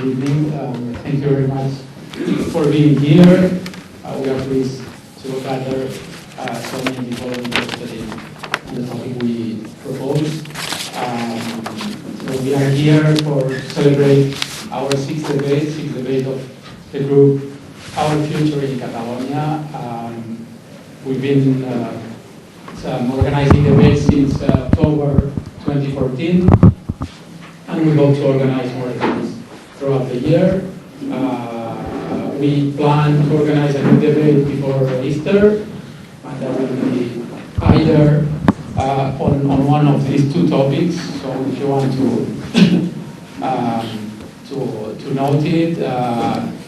good evening. Thank you very much for being here. We are pleased to gather so many people interested in the topic we proposed. So we are here for celebrate our sixth debate of the group Our Future in Catalonia. We've been organizing debates since October 2014, and we hope to organize more events throughout the year. We plan to organize a new debate before Easter, and that will be either on one of these two topics. So if you want to note it,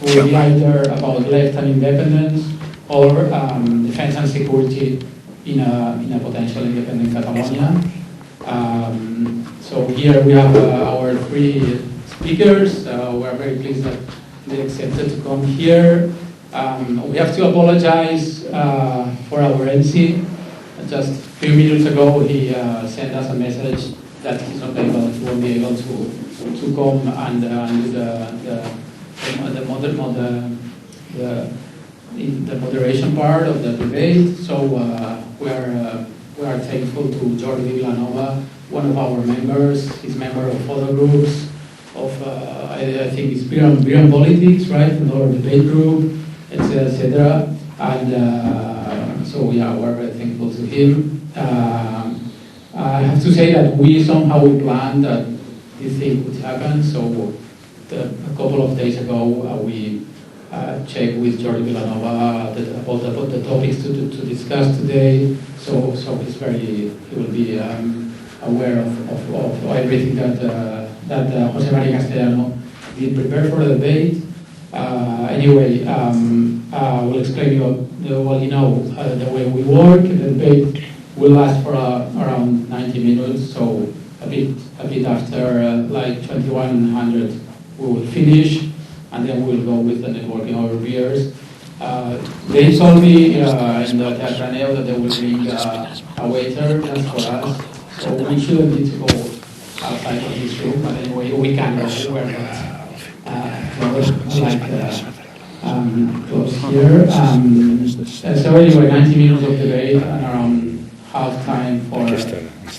will be either about left and independence or defense and security in a potential independent Catalonia. So here we have our three speakers. We are very pleased that they accepted to come here. We have to apologize for our MC. Just a few minutes ago, he sent us a message that he won't be able to come and do the moderation part of the debate. So we are thankful to Jordi Vilanova, one of our members. He's a member of other groups, I think it's Beyond Politics, right? Another debate group, etc. And so we're very thankful to him. I have to say that we planned that this thing would happen. So a couple of days ago, we checked with Jordi Vilanova about the topics to discuss today. So he will be aware of everything that Jose Maria Castellano did prepare for the debate. Anyway, we'll explain the way we work. The debate will last for around 90 minutes, so a bit after like 2100 we will finish, and then we'll go with the networking overviews. They told me in the Teatre Neu that they will bring a waiter just for us, so we shouldn't need to go outside of this room, but anyway, we can go. We're not close here. So anyway, 90 minutes of debate and around half time for a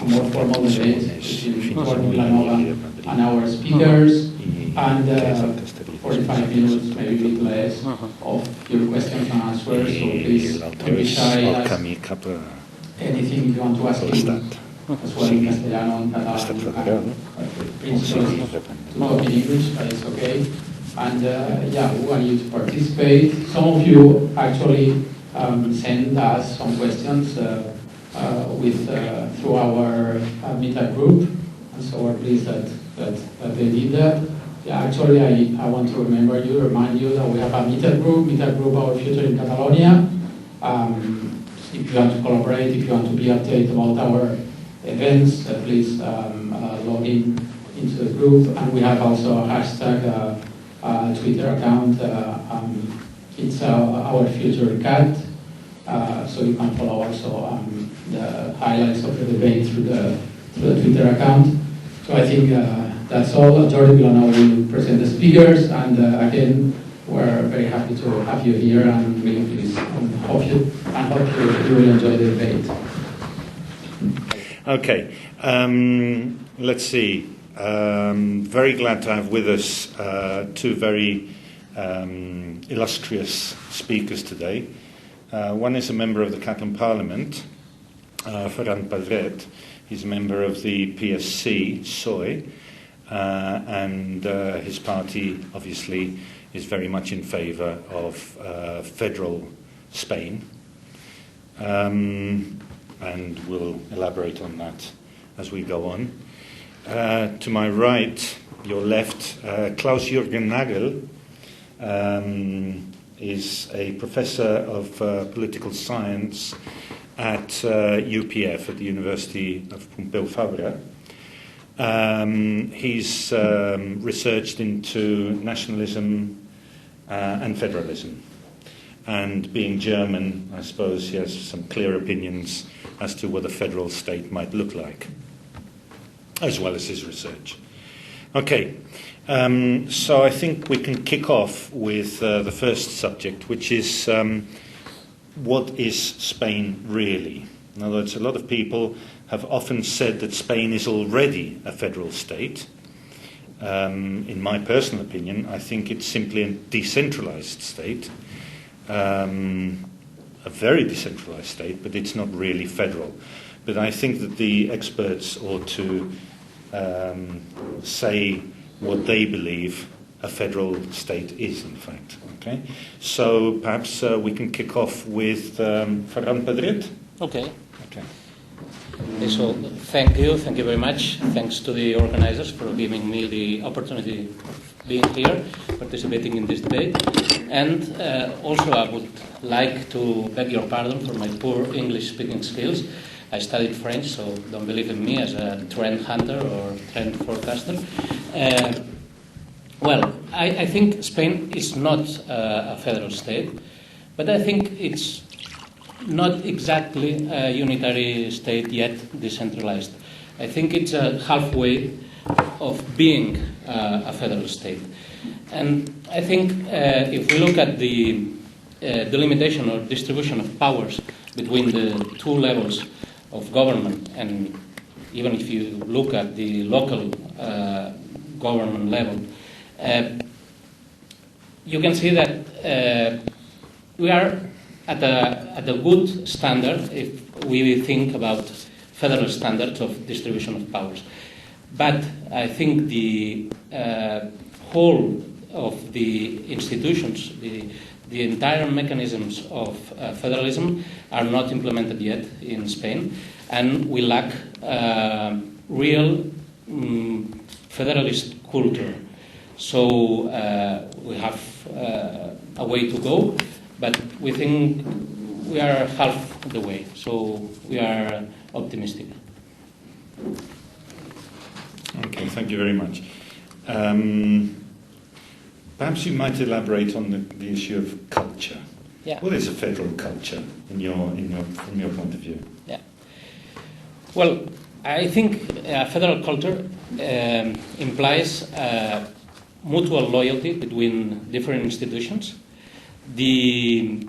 more formal debate, which is Jordi Vilanova and our speakers, and 45 minutes, maybe a bit less, of your questions and answers. So please don't be shy, ask anything if you want to ask him, as well in Castellano and Catalan. Principles to talk in English, but it's okay. And we want you to participate. Some of you actually send us some questions through our meetup group, and so we're pleased that they did that. Yeah, actually, I want to remind you that we have a meetup group Our Future in Catalonia. If you want to collaborate, if you want to be updated about our events, please log into the group. And we have also a hashtag Twitter account. It's Our Future Cat. So you can follow also the highlights of the debate through the Twitter account. So I think that's all. Jordi Vilanova will present the speakers, and again, we're very happy to have you here, and really pleased, and hope you will enjoy the debate. Okay, let's see. Very glad to have with us two very illustrious speakers today. One is a member of the Catalan Parliament, Ferran Pedret. He's a member of the PSC, PSOE, and his party obviously is very much in favour of federal Spain, and we'll elaborate on that as we go on. To my right, your left, Klaus-Jürgen Nagel is a professor of political science at UPF, at the University of Pompeu Fabra. He's researched into nationalism and federalism. And being German, I suppose he has some clear opinions as to what a federal state might look like, as well as his research. Okay, So I think we can kick off with the first subject, which is what is Spain really? In other words, a lot of people have often said that Spain is already a federal state. In my personal opinion, I think it's simply a decentralized state, a very decentralized state, but it's not really federal. But I think that the experts ought to say what they believe a federal state is, in fact. Okay, so perhaps we can kick off with Ferran Pedret. Okay. Okay. Okay, so thank you very much. Thanks to the organizers for giving me the opportunity of being here, participating in this debate. And also I would like to beg your pardon for my poor English speaking skills. I studied French, so don't believe in me as a trend hunter or trend forecaster. Well, I think Spain is not a federal state, but I think it's not exactly a unitary state yet decentralized. I think it's a halfway of being a federal state. And I think if we look at the delimitation or distribution of powers between the two levels of government, and even if you look at the local government level, you can see that we are at a good standard if we think about federal standards of distribution of powers. But I think the whole of the institutions, the entire mechanisms of federalism are not implemented yet in Spain, and we lack real federalist culture. So we have a way to go, but we think we are half the way, so we are optimistic. Okay, thank you very much. Perhaps you might elaborate on the issue of culture. Yeah. What is a federal culture from your point of view? Yeah. Well, I think federal culture implies mutual loyalty between different institutions. The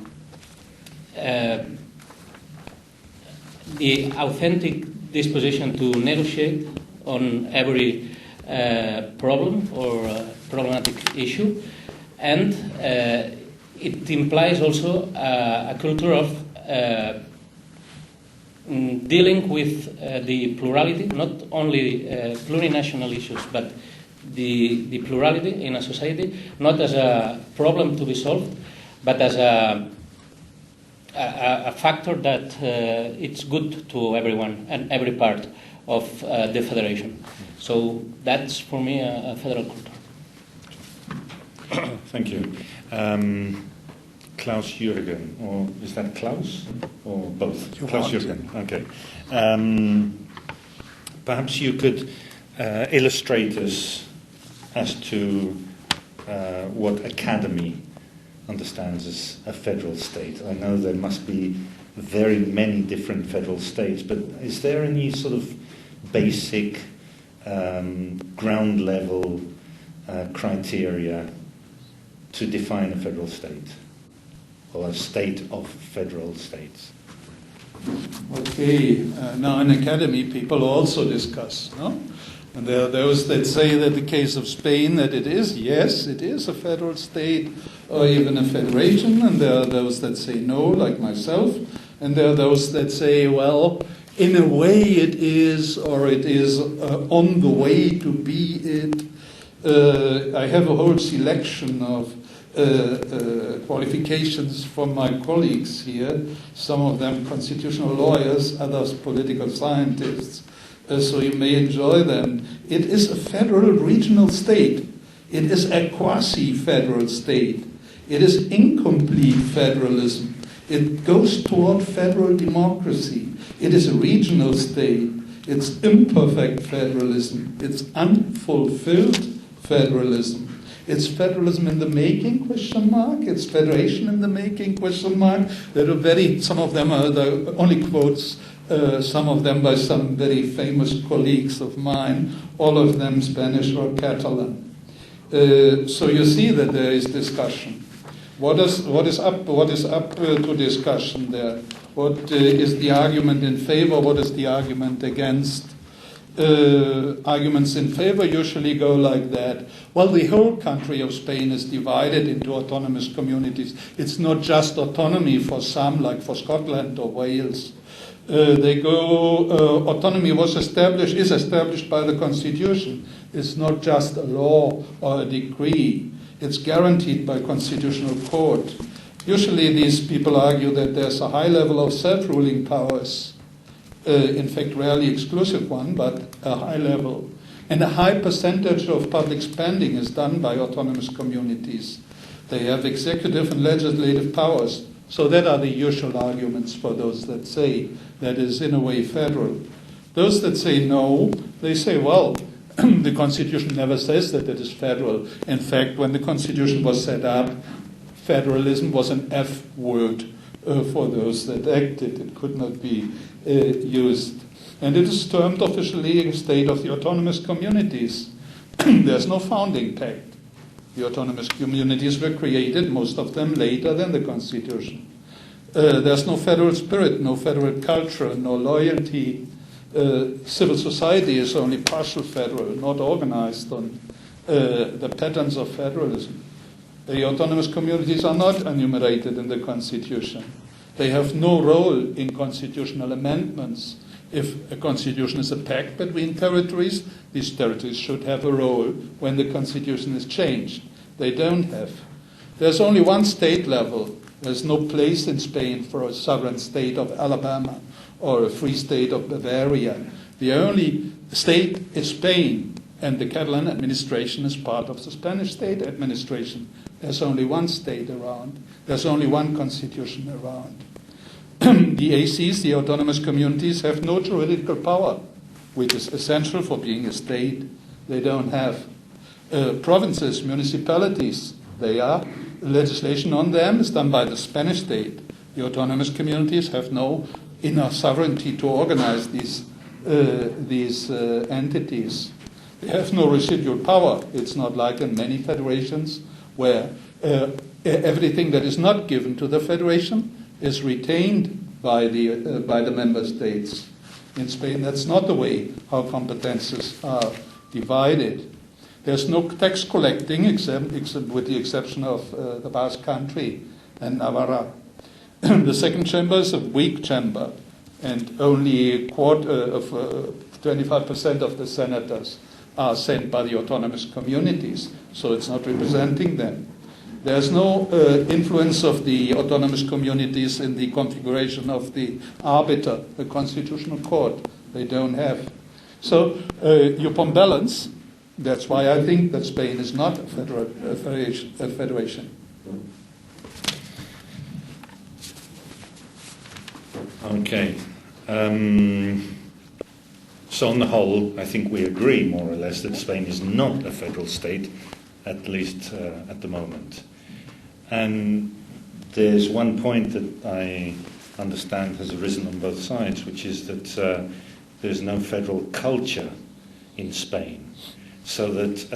authentic disposition to negotiate on every problem or problematic issue, and it implies also a culture of dealing with the plurality, not only plurinational issues, but the plurality in a society, not as a problem to be solved, but as a factor that it's good to everyone and every part of the federation. So that's for me a federal culture. Thank you. Klaus-Jürgen, or is that Klaus or both? Klaus-Jürgen. Okay. Perhaps you could illustrate us as to what Academy understands as a federal state. I know there must be very many different federal states, but is there any sort of basic ground level criteria to define a federal state or a state of federal states? Okay, now in Academy people also discuss, no? And there are those that say that the case of Spain, that it is, yes, it is a federal state or even a federation, and there are those that say no, like myself, and there are those that say, well, in a way it is, or it is on the way to be it. I have a whole selection of qualifications from my colleagues here, some of them constitutional lawyers, others political scientists, so you may enjoy them. It is a federal regional state. It is a quasi-federal state. It is incomplete federalism. It goes toward federal democracy. It is a regional state. It's imperfect federalism. It's unfulfilled federalism. It's federalism in the making, question mark. It's federation in the making, question mark. There are some of them are the only quotes, some of them by some very famous colleagues of mine, all of them Spanish or Catalan. So you see that there is discussion. What is up to discussion there? What is the argument in favor? What is the argument against? Arguments in favor usually go like that. Well, the whole country of Spain is divided into autonomous communities. It's not just autonomy for some, like for Scotland or Wales. Autonomy is established by the Constitution. It's not just a law or a decree. It's guaranteed by constitutional court. Usually these people argue that there's a high level of self-ruling powers. In fact, rarely exclusive one, but a high level. And a high percentage of public spending is done by autonomous communities. They have executive and legislative powers. So that are the usual arguments for those that say that is in a way federal. Those that say no, they say, well, the Constitution never says that it is federal. In fact, when the Constitution was set up, federalism was an F word for those that acted. It could not be used. And it is termed officially a state of the autonomous communities. There's no founding pact. The autonomous communities were created, most of them later than the Constitution. There's no federal spirit, no federal culture, no loyalty. Civil society is only partial federal, not organized on the patterns of federalism. The autonomous communities are not enumerated in the Constitution. They have no role in constitutional amendments. If a constitution is a pact between territories, these territories should have a role when the constitution is changed. They don't have. There's only one state level. There's no place in Spain for a sovereign state of Alabama or a free state of Bavaria. The only state is Spain, and the Catalan administration is part of the Spanish state administration. There's only one state around. There's only one constitution around. The ACs, the autonomous communities, have no juridical power, which is essential for being a state. They don't have provinces, municipalities. They are. Legislation on them is done by the Spanish state. The autonomous communities have no inner sovereignty to organize these entities. They have no residual power. It's not like in many federations where everything that is not given to the federation is retained by the member states. In Spain, that's not the way how competences are divided. There's no tax collecting, except with the exception of the Basque Country and Navarra. The second chamber is a weak chamber, and only a quarter of 25% of the senators are sent by the autonomous communities, so it's not representing them. There's no influence of the autonomous communities in the configuration of the arbiter, the constitutional court. They don't have. So upon balance, that's why I think that Spain is not a federation. Okay. So on the whole, I think we agree more or less that Spain is not a federal state, at least at the moment. And there's one point that I understand has arisen on both sides, which is that there's no federal culture in Spain. So that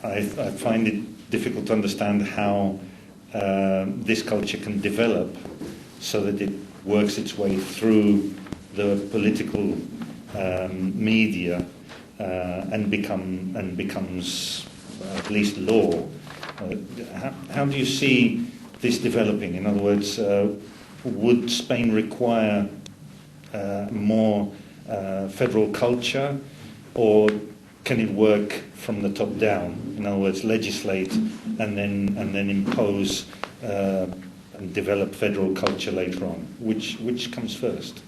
I find it difficult to understand how this culture can develop so that it works its way through the political media and becomes at least law. How do you see this developing? In other words, would Spain require more federal culture, or can it work from the top down? In other words, legislate and then impose and develop federal culture later on. Which comes first?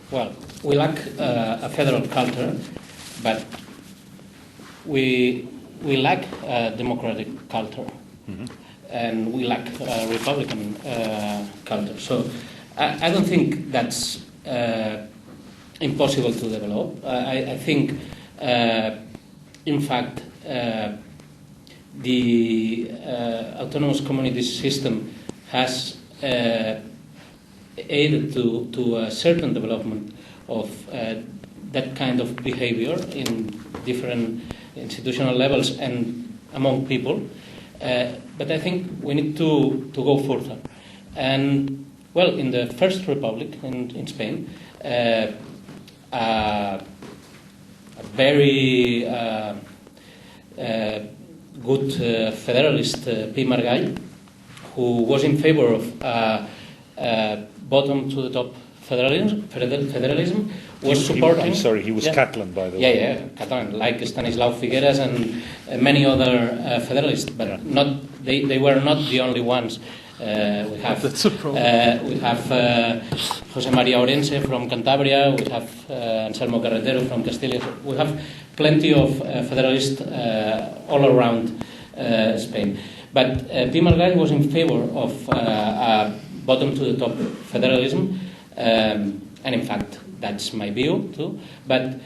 Well, we lack a federal culture, but we lack a democratic culture, and we lack a Republican culture. So I don't think that's impossible to develop. I think, in fact, the autonomous community system has aided to a certain development of that kind of behavior in different institutional levels and among people. But I think we need to go further. And, well, in the First Republic in Spain, a very good federalist, Pi Margall, who was in favor of bottom-to-the-top federalism, was supporting... I'm sorry, he was Catalan, by the way. Yeah, Catalan, like Stanislao Figueras and many other federalists, but they were not the only ones. We have José María Orense from Cantabria, we have Anselmo Carretero from Castilla. We have plenty of federalists all around Spain. But Pi Margall was in favor of bottom-to-the-top federalism, and in fact, that's my view too. But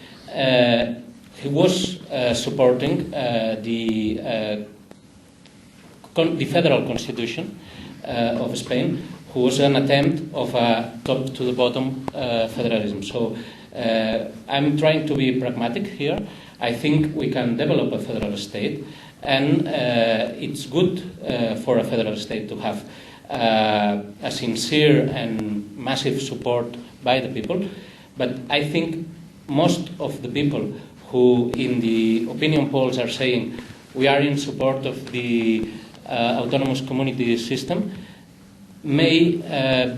he was supporting the federal constitution of Spain, who was an attempt of a top-to-the-bottom federalism. So I'm trying to be pragmatic here. I think we can develop a federal state, and it's good for a federal state to have a sincere and massive support by the people. But I think most of the people who in the opinion polls are saying we are in support of the autonomous community system may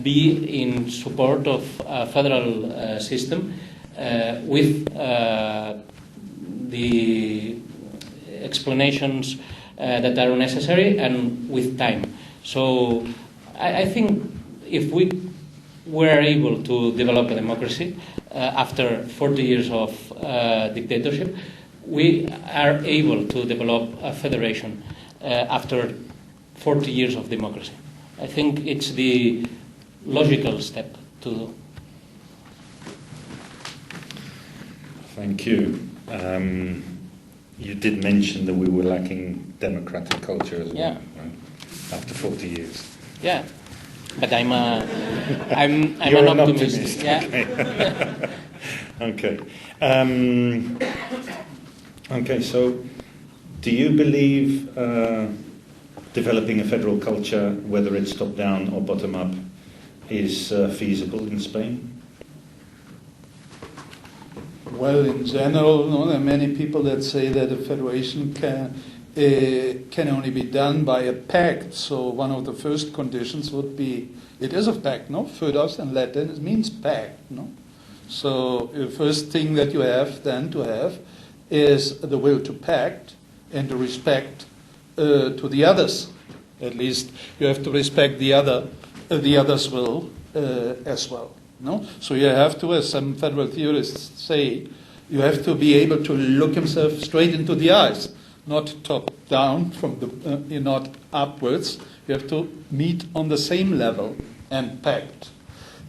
be in support of a federal system with the explanations that are necessary and with time. So I think if we were able to develop a democracy after 40 years of dictatorship, we are able to develop a federation after 40 years of democracy. I think it's the logical step to do. Thank you. You did mention that we were lacking democratic culture as well, right? After 40 years. Yeah, but I'm an optimist. Yeah. Okay. Okay. So, do you believe developing a federal culture, whether it's top down or bottom up, is feasible in Spain? Well, in general, there are many people that say that a federation can only be done by a pact. So one of the first conditions would be, it is a pact, no? Foedus in Latin, it means pact, no? So the first thing that you have then to have is the will to pact and the respect to the others. At least you have to respect the other's will as well. No? So you have to, as some federal theorists say, you have to be able to look himself straight into the eyes, not top down from the not upwards. You have to meet on the same level and pact.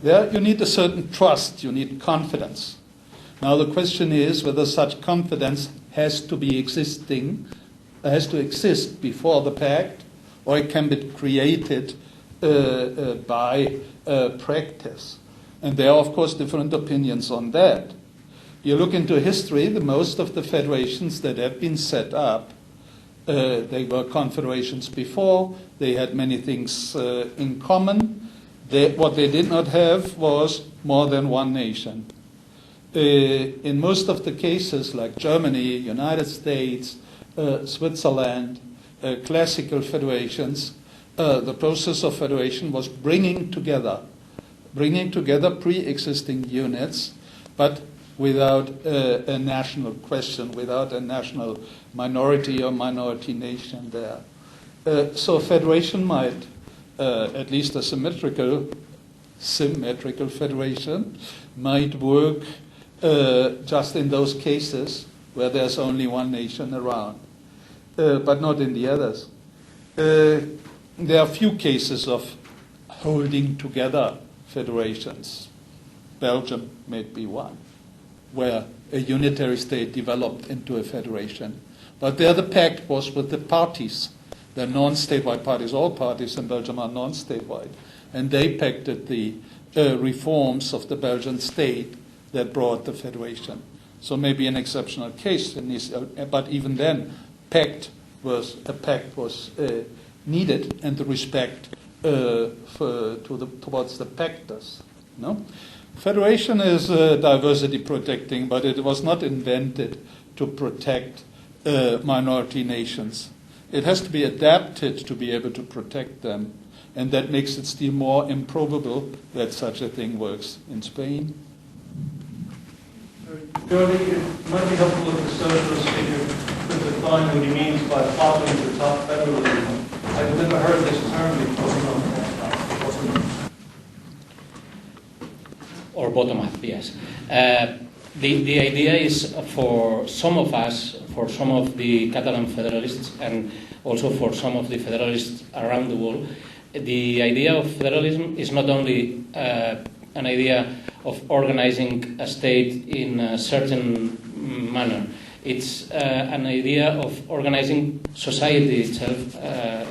There you need a certain trust, you need confidence. Now the question is whether such confidence has to exist before the pact, or it can be created by practice. And there are, of course, different opinions on that. You look into history, most of the federations that have been set up, they were confederations before, they had many things in common. What they did not have was more than one nation. In most of the cases, like Germany, United States, Switzerland, classical federations, the process of federation was bringing together pre-existing units, but without a national question, without a national minority or minority nation there. So federation might, at least a symmetrical federation, might work just in those cases where there's only one nation around, but not in the others. There are few cases of holding together federations. Belgium may be one, where a unitary state developed into a federation. But there the pact was with the parties. They're non-statewide parties. All parties in Belgium are non-statewide. And they pacted the reforms of the Belgian state that brought the federation. So maybe an exceptional case, but even then, a pact was needed, and the respect towards the pactors. No? Federation is diversity protecting, but it was not invented to protect minority nations. It has to be adapted to be able to protect them, and that makes it still more improbable that such a thing works in Spain. Jordi, it might be helpful if the socialist figure could define what he means by following the top federalism. I've never heard this term before. Or bottom-up, yes. The idea is for some of us, for some of the Catalan federalists, and also for some of the federalists around the world, the idea of federalism is not only an idea of organizing a state in a certain manner. It's an idea of organizing society itself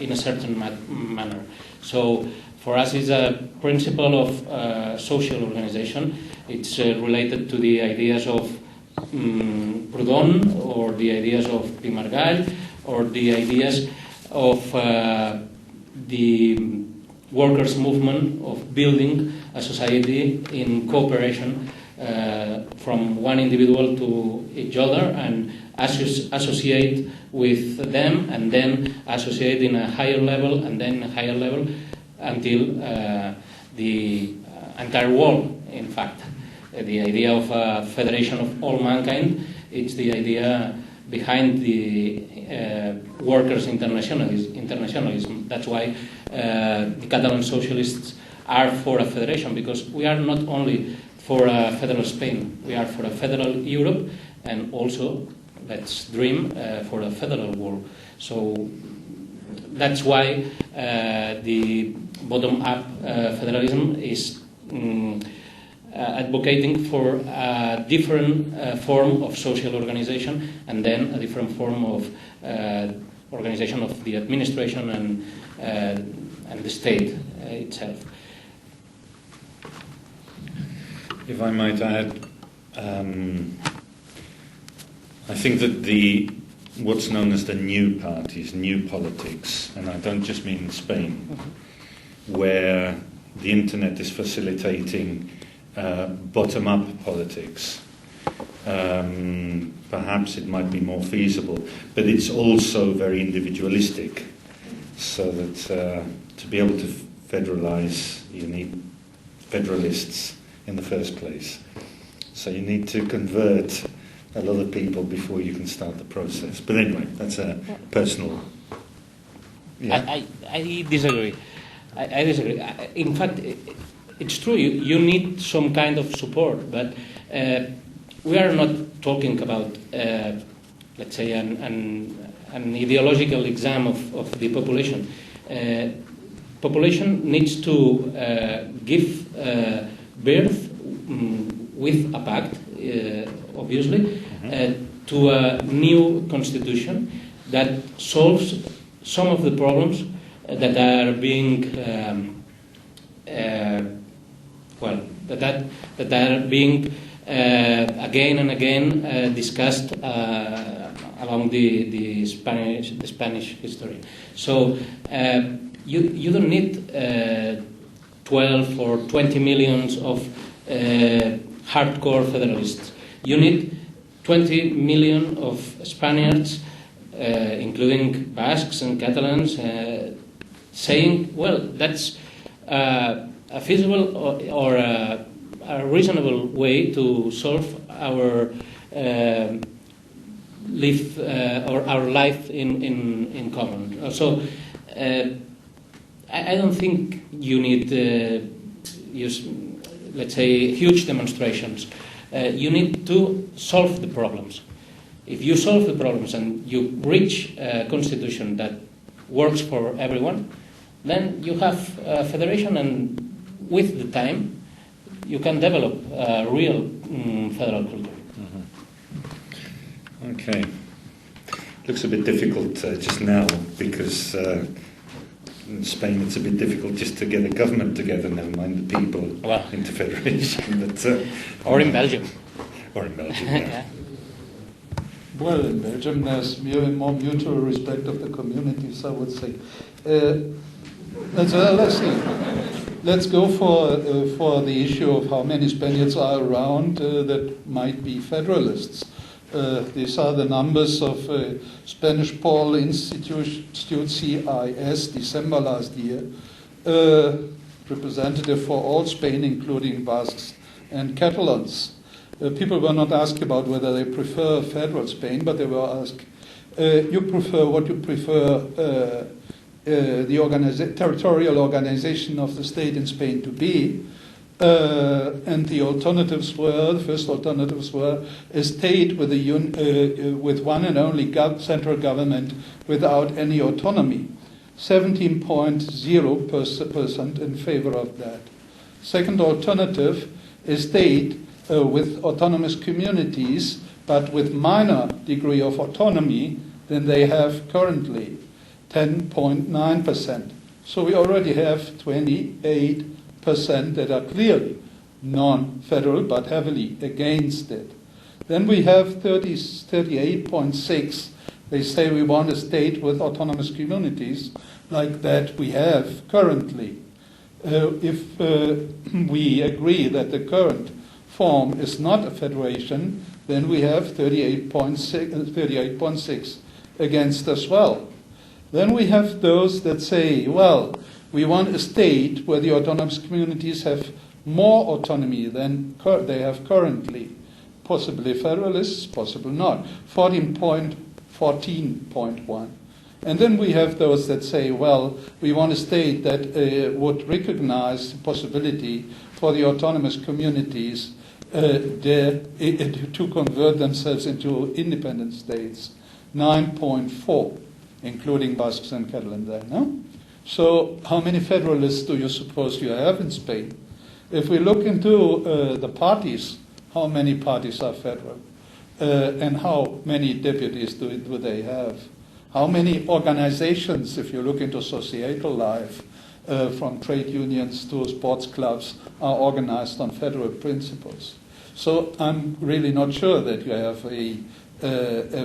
in a certain manner. So for us, it's a principle of social organization. It's related to the ideas of Proudhon, or the ideas of Margall, or the ideas of the workers' movement of building a society in cooperation from one individual to each other, and associate with them, and then associate in a higher level, and then a higher level, until the entire world, in fact. The idea of a federation of all mankind, it's the idea behind the workers' internationalism. That's why the Catalan socialists are for a federation, because we are not only for a federal Spain, we are for a federal Europe, and also, let's dream, for a federal world. So that's why the bottom-up federalism is advocating for a different form of social organization, and then a different form of organization of the administration and the state itself. If I might add, I think that what's known as the new parties, new politics, and I don't just mean in Spain, where the internet is facilitating bottom-up politics. Perhaps it might be more feasible, but it's also very individualistic, so that to be able to federalize, you need federalists in the first place. So you need to convert a lot of people before you can start the process. But anyway, that's a personal... Yeah. I disagree. I disagree. In fact, it's true, you need some kind of support, but we are not talking about, let's say, an ideological exam of the population. Population needs to give birth with a pact, obviously, to a new constitution that solves some of the problems that are being that are being again and again discussed along the Spanish history. So you don't need 12 or 20 millions of hardcore federalists. You need 20 million of Spaniards, including Basques and Catalans, saying, well, that's a feasible or a reasonable way to solve our our life in common. So I don't think you need let's say huge demonstrations. You need to solve the problems. If you solve the problems and you reach a constitution that works for everyone, then you have a federation, and with the time you can develop a real federal culture. Okay. Looks a bit difficult just now because in Spain it's a bit difficult just to get a government together, never mind the people into federation. But, or in Belgium. Or in Belgium, yeah. Yeah. Well, in Belgium there's more mutual respect of the communities, I would say. Let's see. Let's go for the issue of how many Spaniards are around that might be federalists. These are the numbers of Spanish Poll Institute CIS, December last year, representative for all Spain, including Basques and Catalans. People were not asked about whether they prefer federal Spain, but they were asked, you prefer the territorial organization of the state in Spain to be, and the alternatives were, the first alternatives were a state with with one and only central government without any autonomy. 17.0% in favor of that. Second alternative, a state with autonomous communities, but with minor degree of autonomy than they have currently. 10.9%. So we already have 28% that are clearly non-federal but heavily against it. Then we have 38.6. They say we want a state with autonomous communities like that we have currently. If we agree that the current form is not a federation, then we have 38.6 against as well. Then we have those that say, well, we want a state where the autonomous communities have more autonomy than they have currently. Possibly federalists, possibly not. 14.1. And then we have those that say, well, we want a state that would recognize the possibility for the autonomous communities to convert themselves into independent states. 9.4. Including Basques and Catalan there, no? So how many federalists do you suppose you have in Spain? If we look into the parties, how many parties are federal? And how many deputies do they have? How many organizations, if you look into societal life, from trade unions to sports clubs, are organized on federal principles? So I'm really not sure that you have a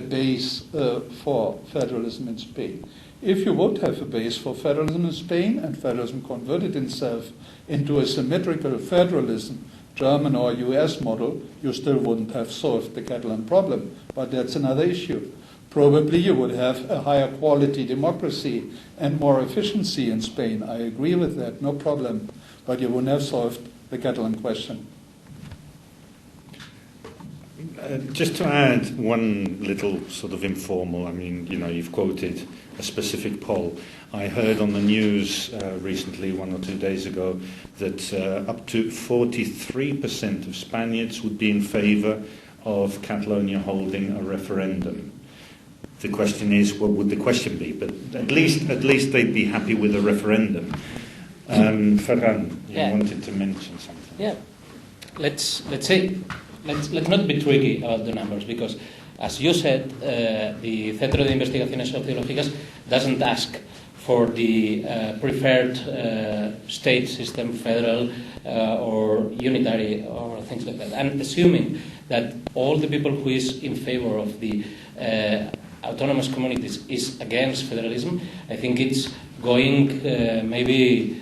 base for federalism in Spain. If you would have a base for federalism in Spain and federalism converted itself into a symmetrical federalism, German or US model, you still wouldn't have solved the Catalan problem, but that's another issue. Probably you would have a higher quality democracy and more efficiency in Spain. I agree with that, no problem, but you wouldn't have solved the Catalan question. Just to add one little sort of informal, I mean, you've quoted a specific poll. I heard on the news recently, 1 or 2 days ago, that up to 43% of Spaniards would be in favour of Catalonia holding a referendum. The question is, what would the question be? But at least they'd be happy with a referendum. Ferran, you wanted to mention something. Yeah. Let's not be tricky about the numbers, because, as you said, the Centro de Investigaciones Sociológicas doesn't ask for the preferred state system, federal or unitary or things like that. And assuming that all the people who is in favor of the autonomous communities is against federalism, I think it's going maybe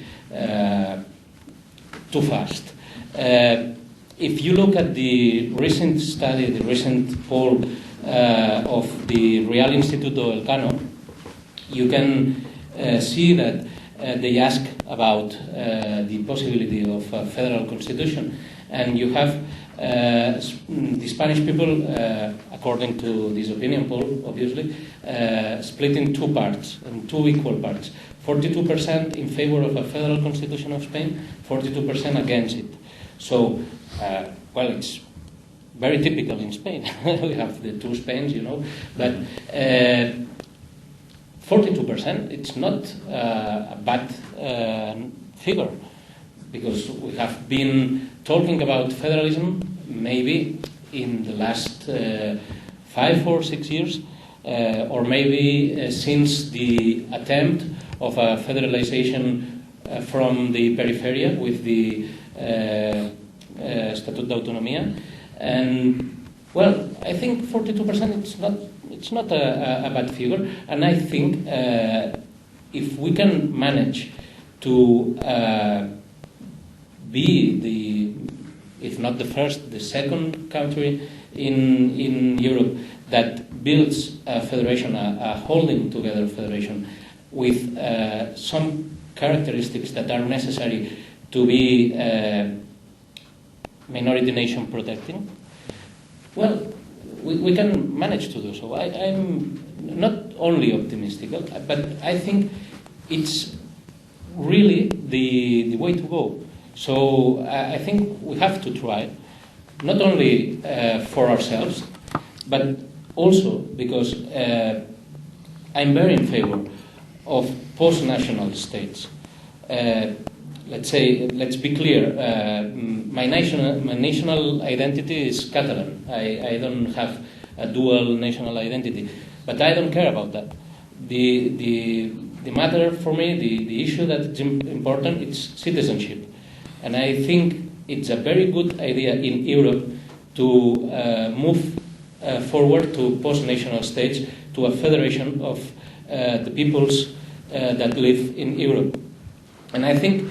too fast. If you look at the recent study, the recent poll of the Real Instituto Elcano, you can see that they ask about the possibility of a federal constitution. And you have the Spanish people, according to this opinion poll, obviously, split in two parts, in two equal parts. 42% in favor of a federal constitution of Spain, 42% against it. So, well, it's very typical in Spain. We have the two Spains, but 42%, it's not a bad figure, because we have been talking about federalism maybe in the last 5 or 6 years or maybe since the attempt of a federalization from the periphery with the Statut d'Autonomia. And well, I think 42% it's not a bad figure, and I think if we can manage to be the, if not the first, the second country in Europe that builds a federation, a holding together federation with some characteristics that are necessary to be minority nation protecting, well, we can manage to do so. I'm not only optimistic, but I think it's really the way to go. So I think we have to try, not only for ourselves, but also because I'm very in favor of post-national states. Let's be clear. My national identity is Catalan. I don't have a dual national identity, but I don't care about that. The matter for me, the issue that's important, it's citizenship, and I think it's a very good idea in Europe to move forward to post-national states, to a federation of the peoples that live in Europe. And I think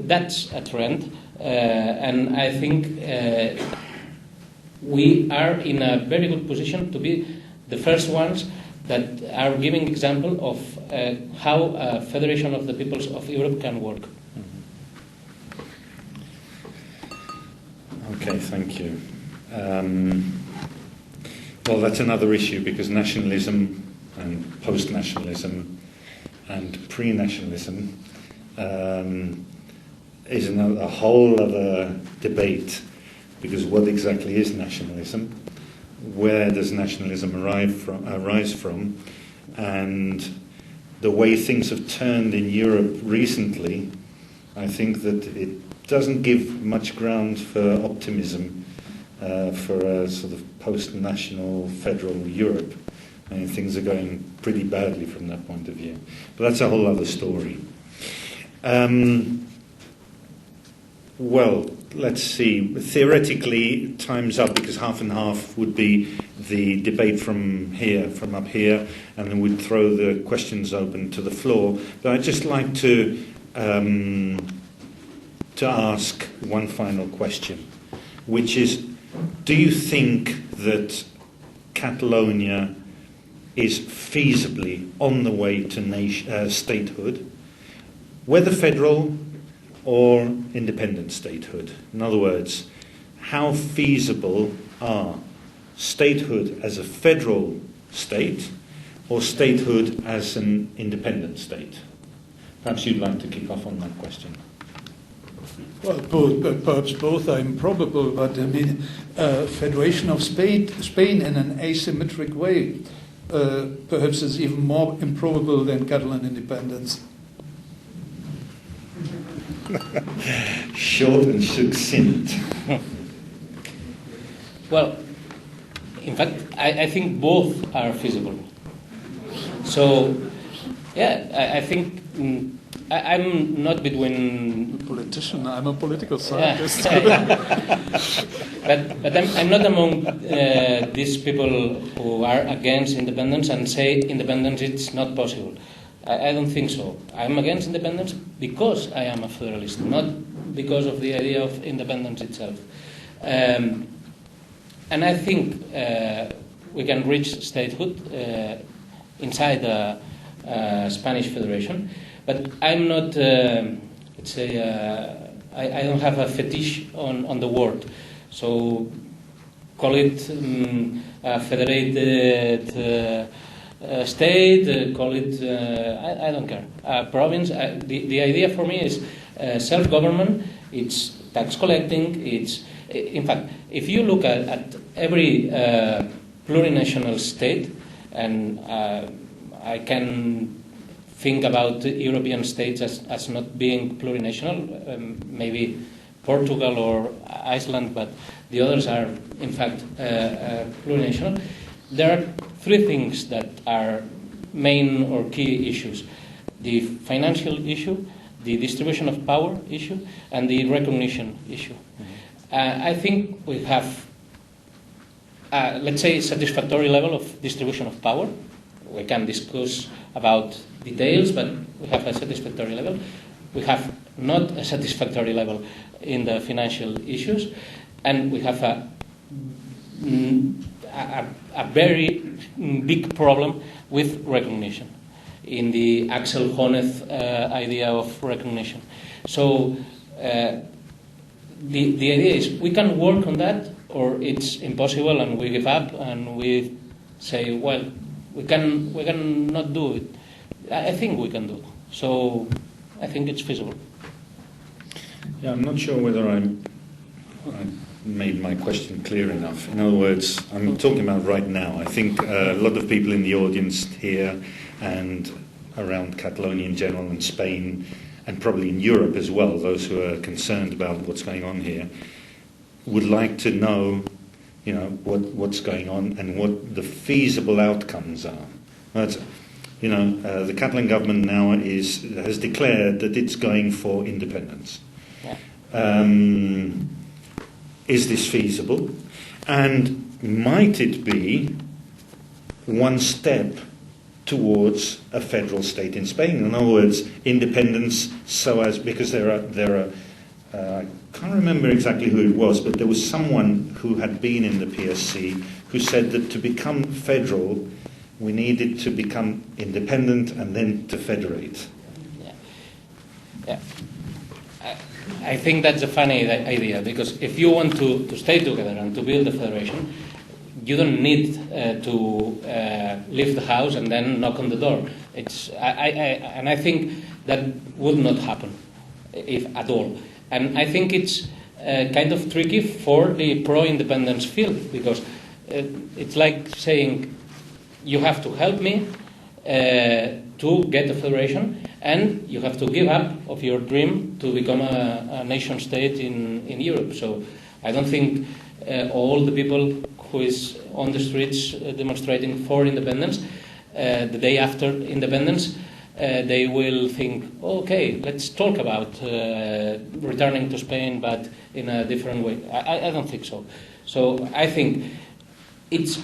that's a trend, and I think we are in a very good position to be the first ones that are giving example of how a federation of the peoples of Europe can work. Okay, thank you. Well, that's another issue, because nationalism and post-nationalism and pre-nationalism is a whole other debate, because what exactly is nationalism? Where does nationalism arise from? And the way things have turned in Europe recently, I think that it doesn't give much ground for optimism for a sort of post-national federal Europe. I mean, things are going pretty badly from that point of view. But that's a whole other story. Well, let's see. Theoretically, time's up, because half and half would be the debate from up here, and then we'd throw the questions open to the floor. But I'd just like to ask one final question, which is, do you think that Catalonia is feasibly on the way to statehood, whether federal or independent statehood? In other words, how feasible are statehood as a federal state or statehood as an independent state? Perhaps you'd like to kick off on that question. Well, perhaps both are improbable, but I mean, federation of Spain in an asymmetric way perhaps is even more improbable than Catalan independence. Short and succinct. Well, in fact, I think both are feasible. So, yeah, I think I'm not between... Politician, I'm a political scientist. Yeah. but I'm not among these people who are against independence and say independence it's not possible. I don't think so. I'm against independence because I am a federalist, not because of the idea of independence itself. And I think we can reach statehood inside the Spanish Federation, but I'm not, let's say, I don't have a fetish on the word. So call it a federated state, call it, I don't care. Province, the idea for me is self-government, it's tax collecting, it's, in fact, if you look at every plurinational state, and I can think about European states as not being plurinational, maybe Portugal or Iceland, but the others are, in fact, plurinational. there are three things that are main or key issues: the financial issue, the distribution of power issue, and the recognition issue. I think we have, let's say, a satisfactory level of distribution of power. We can discuss about details, but we have a satisfactory level. We have not a satisfactory level in the financial issues, and we have a very big problem with recognition, in the Axel Honneth idea of recognition. So the idea is we can work on that, or it's impossible and we give up and we say, well, we can not do it. I think we can do it. So I think it's feasible. Yeah, I'm not sure whether I made my question clear enough. In other words, I'm talking about right now. I think a lot of people in the audience here and around Catalonia in general and Spain and probably in Europe as well, those who are concerned about what's going on here, would like to know, what's going on and what the feasible outcomes are. But, the Catalan government now has declared that it's going for independence. Yeah. Is this feasible? And might it be one step towards a federal state in Spain? In other words, independence, because there are I can't remember exactly who it was, but there was someone who had been in the PSC who said that to become federal, we needed to become independent and then to federate. Yeah. I think that's a funny idea, because if you want to stay together and to build a federation, you don't need to leave the house and then knock on the door. I think that would not happen, if at all. And I think it's kind of tricky for the pro-independence field, because it's like saying you have to help me to get a federation, and you have to give up of your dream to become a nation state in Europe. So I don't think all the people who is on the streets demonstrating for independence the day after independence, they will think, okay, let's talk about returning to Spain, but in a different way. I don't think so. So I think it's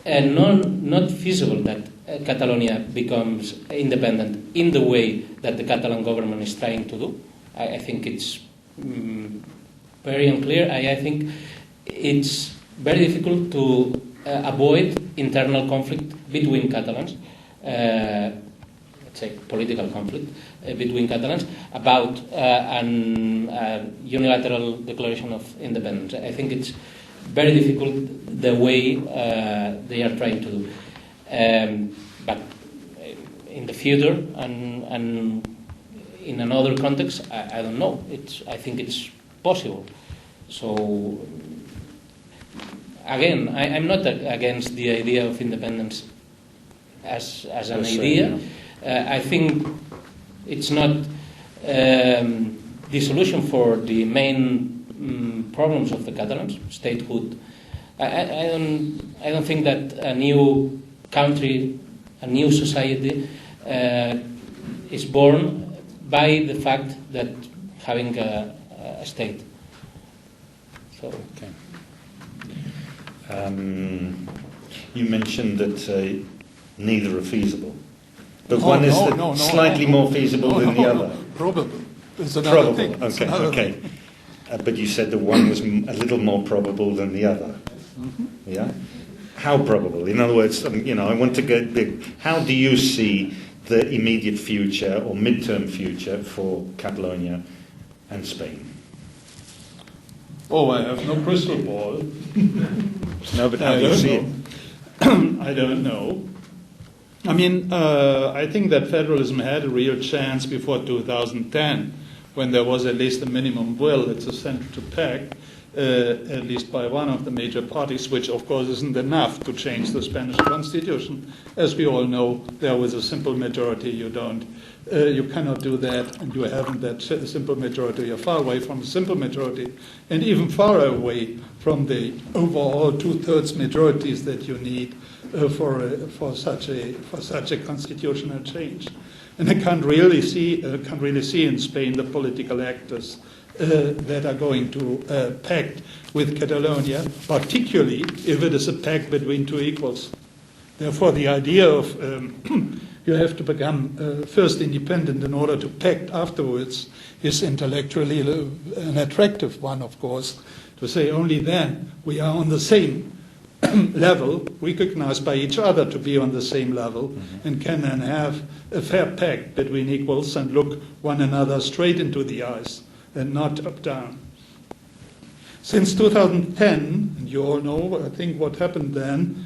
not feasible that Catalonia becomes independent in the way that the Catalan government is trying to do. I think it's very unclear. I think it's very difficult to avoid internal conflict between Catalans, let's say political conflict between Catalans, about a unilateral declaration of independence. I think it's very difficult the way they are trying to do. But in the future and in another context, I don't know. I think it's possible. So again, I'm not against the idea of independence as an idea. I think it's not the solution for the main problems of the Catalans, statehood. I don't think that a new country, a new society is born by the fact that having a state. So. Okay. You mentioned that neither are feasible, but one is slightly more feasible than the other. Probable. It's another thing. Okay. But you said that one was a little more probable than the other. Mm-hmm. Yeah. How probable? In other words, I want to get big. How do you see the immediate future or midterm future for Catalonia and Spain? Oh, I have no crystal ball. No, but how do you see it? I don't know. I mean, I think that federalism had a real chance before 2010, when there was at least a minimum will. It's a center to peg. at least by one of the major parties, which of course isn't enough to change the Spanish constitution. As we all know, there was a simple majority. You cannot do that, and you haven't that simple majority. You're far away from a simple majority, and even far away from the overall 2/3 majorities that you need for such a constitutional change. And I can't really see in Spain the political actors that are going to pact with Catalonia, particularly if it is a pact between two equals. Therefore, the idea of you have to become first independent in order to pact afterwards is intellectually an attractive one, of course, to say only then we are on the same level, recognized by each other to be on the same level, and can then have a fair pact between equals and look one another straight into the eyes and not up down. Since 2010, and you all know, I think, what happened then,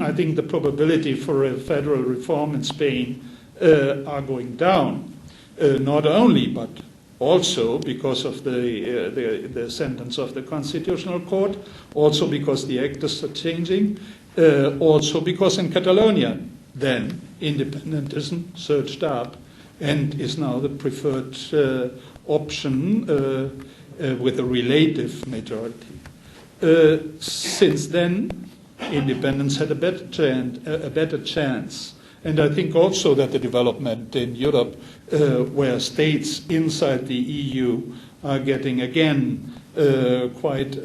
I think the probability for a federal reform in Spain are going down, not only, but also because of the sentence of the Constitutional Court, also because the actors are changing, also because in Catalonia, then, independentism surged up and is now the preferred option with a relative majority. Since then, independence had a better chance. And I think also that the development in Europe, where states inside the EU are getting again quite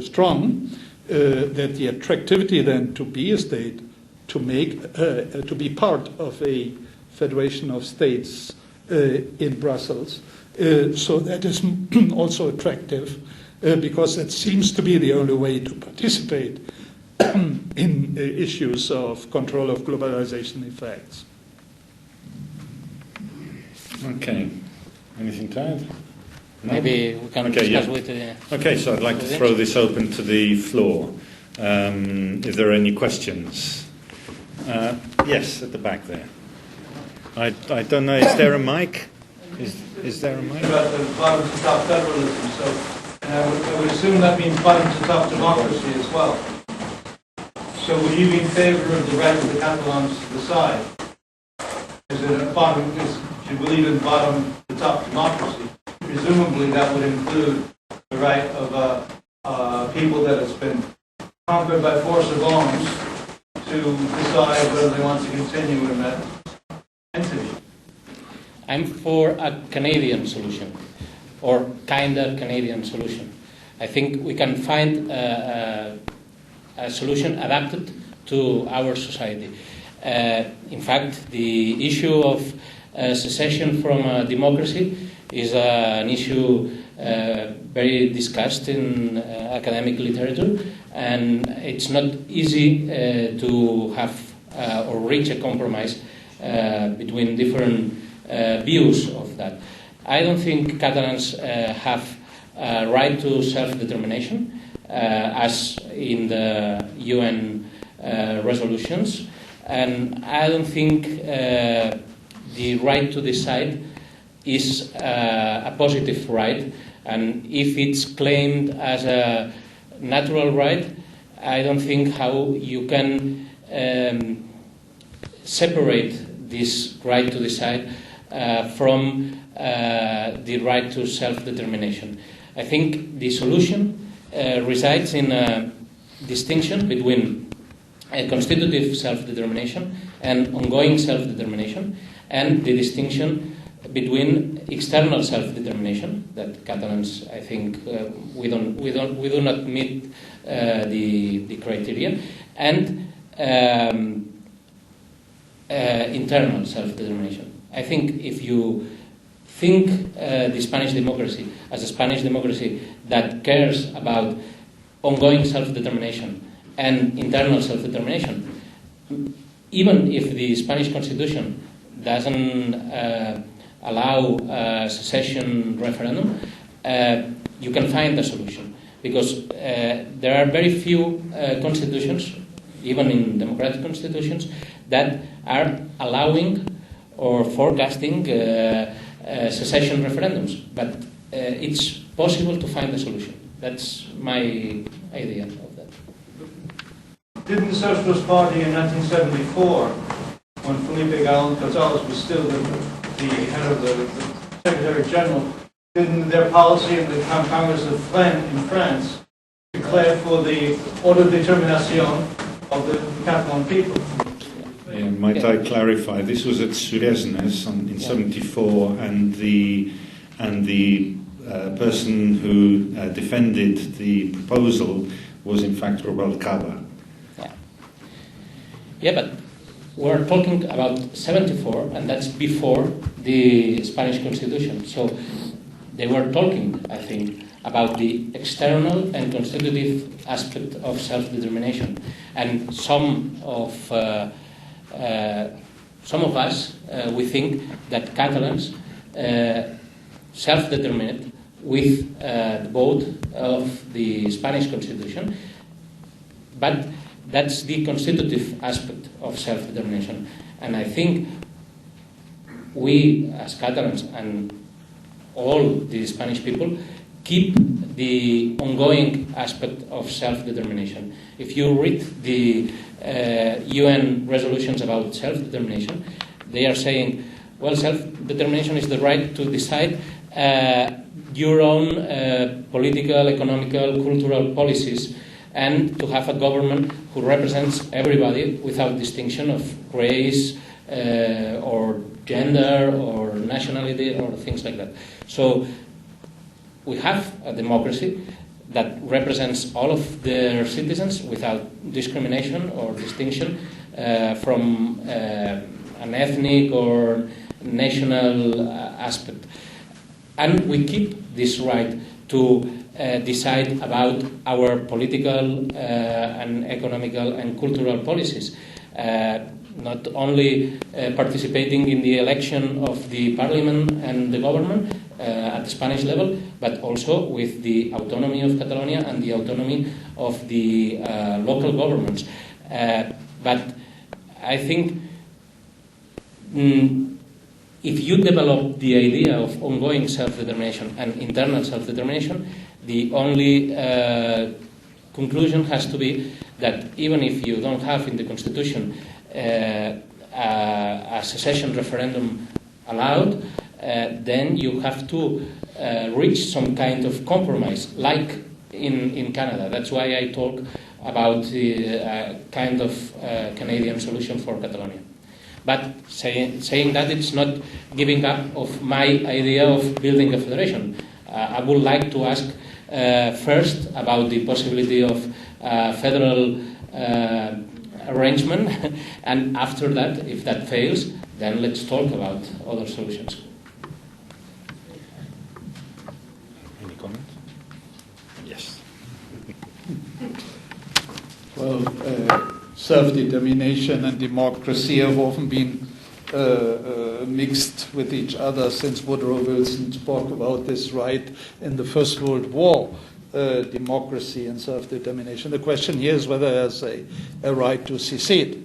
strong, that the attractivity then to be a state, to be part of a federation of states in Brussels, so that is also attractive because it seems to be the only way to participate in issues of control of globalization effects. Okay. Anything to add? No? Maybe we can discuss with the... Okay, so I'd like to throw this open to the floor. If there are any questions. Yes, at the back there. I don't know, is there a mic? Is there a mic? About the bottom to top federalism, and I would assume that means bottom to top democracy as well. So would you be in favor of the right of the Catalans to decide? Do you believe in bottom to top democracy? Presumably that would include the right of people that has been conquered by force of arms to decide whether they want to continue in that entity. I'm for a Canadian solution, or kind of Canadian solution. I think we can find a solution adapted to our society. In fact, the issue of secession from democracy is an issue very discussed in academic literature, and it's not easy to have or reach a compromise between different views of that. I don't think Catalans have a right to self-determination, as in the UN resolutions, and I don't think the right to decide is a positive right, and if it's claimed as a natural right, I don't think how you can separate this right to decide from the right to self-determination. I think the solution resides in a distinction between constitutive self-determination and ongoing self-determination, and the distinction between external self-determination that Catalans, I think, we do not meet the criteria, and internal self-determination. I think if you think the Spanish democracy as a Spanish democracy that cares about ongoing self-determination and internal self-determination, even if the Spanish Constitution doesn't allow a secession referendum, you can find a solution, because there are very few constitutions, even in democratic constitutions, that are allowing or forecasting secession referendums. But it's possible to find a solution. That's my idea of that. Didn't the Socialist Party in 1974, when Felipe González was still the head of the Secretary General, didn't their policy in the Congress of France declare for the autodeterminación of the Catalan people? Might I clarify? This was at Suresnes in '74, and the person who defended the proposal was in fact Rubalcaba. Yeah, but we're talking about 74, and that's before the Spanish Constitution. So they were talking, I think, about the external and constitutive aspect of self-determination, and some of us we think that Catalans self-determined with the vote of the Spanish Constitution, but that's the constitutive aspect of self-determination. And I think we, as Catalans and all the Spanish people, keep the ongoing aspect of self-determination. If you read the UN resolutions about self-determination, they are saying, well, self-determination is the right to decide your own political, economical, cultural policies, and to have a government who represents everybody without distinction of race or gender or nationality or things like that. So we have a democracy that represents all of their citizens without discrimination or distinction from an ethnic or national aspect. And we keep this right to decide about our political and economical and cultural policies. Not only participating in the election of the parliament and the government at the Spanish level, but also with the autonomy of Catalonia and the autonomy of the local governments. But I think if you develop the idea of ongoing self-determination and internal self-determination, the only conclusion has to be that even if you don't have in the Constitution a secession referendum allowed, then you have to reach some kind of compromise, like in Canada. That's why I talk about the kind of Canadian solution for Catalonia. But saying that, it's not giving up of my idea of building a federation. I would like to ask first about the possibility of federal arrangement, and after that, if that fails, then let's talk about other solutions. Any comments? Yes. Well, self-determination and democracy have often been mixed with each other since Woodrow Wilson spoke about this right in the First World War, democracy and self-determination. The question here is whether there's a right to secede,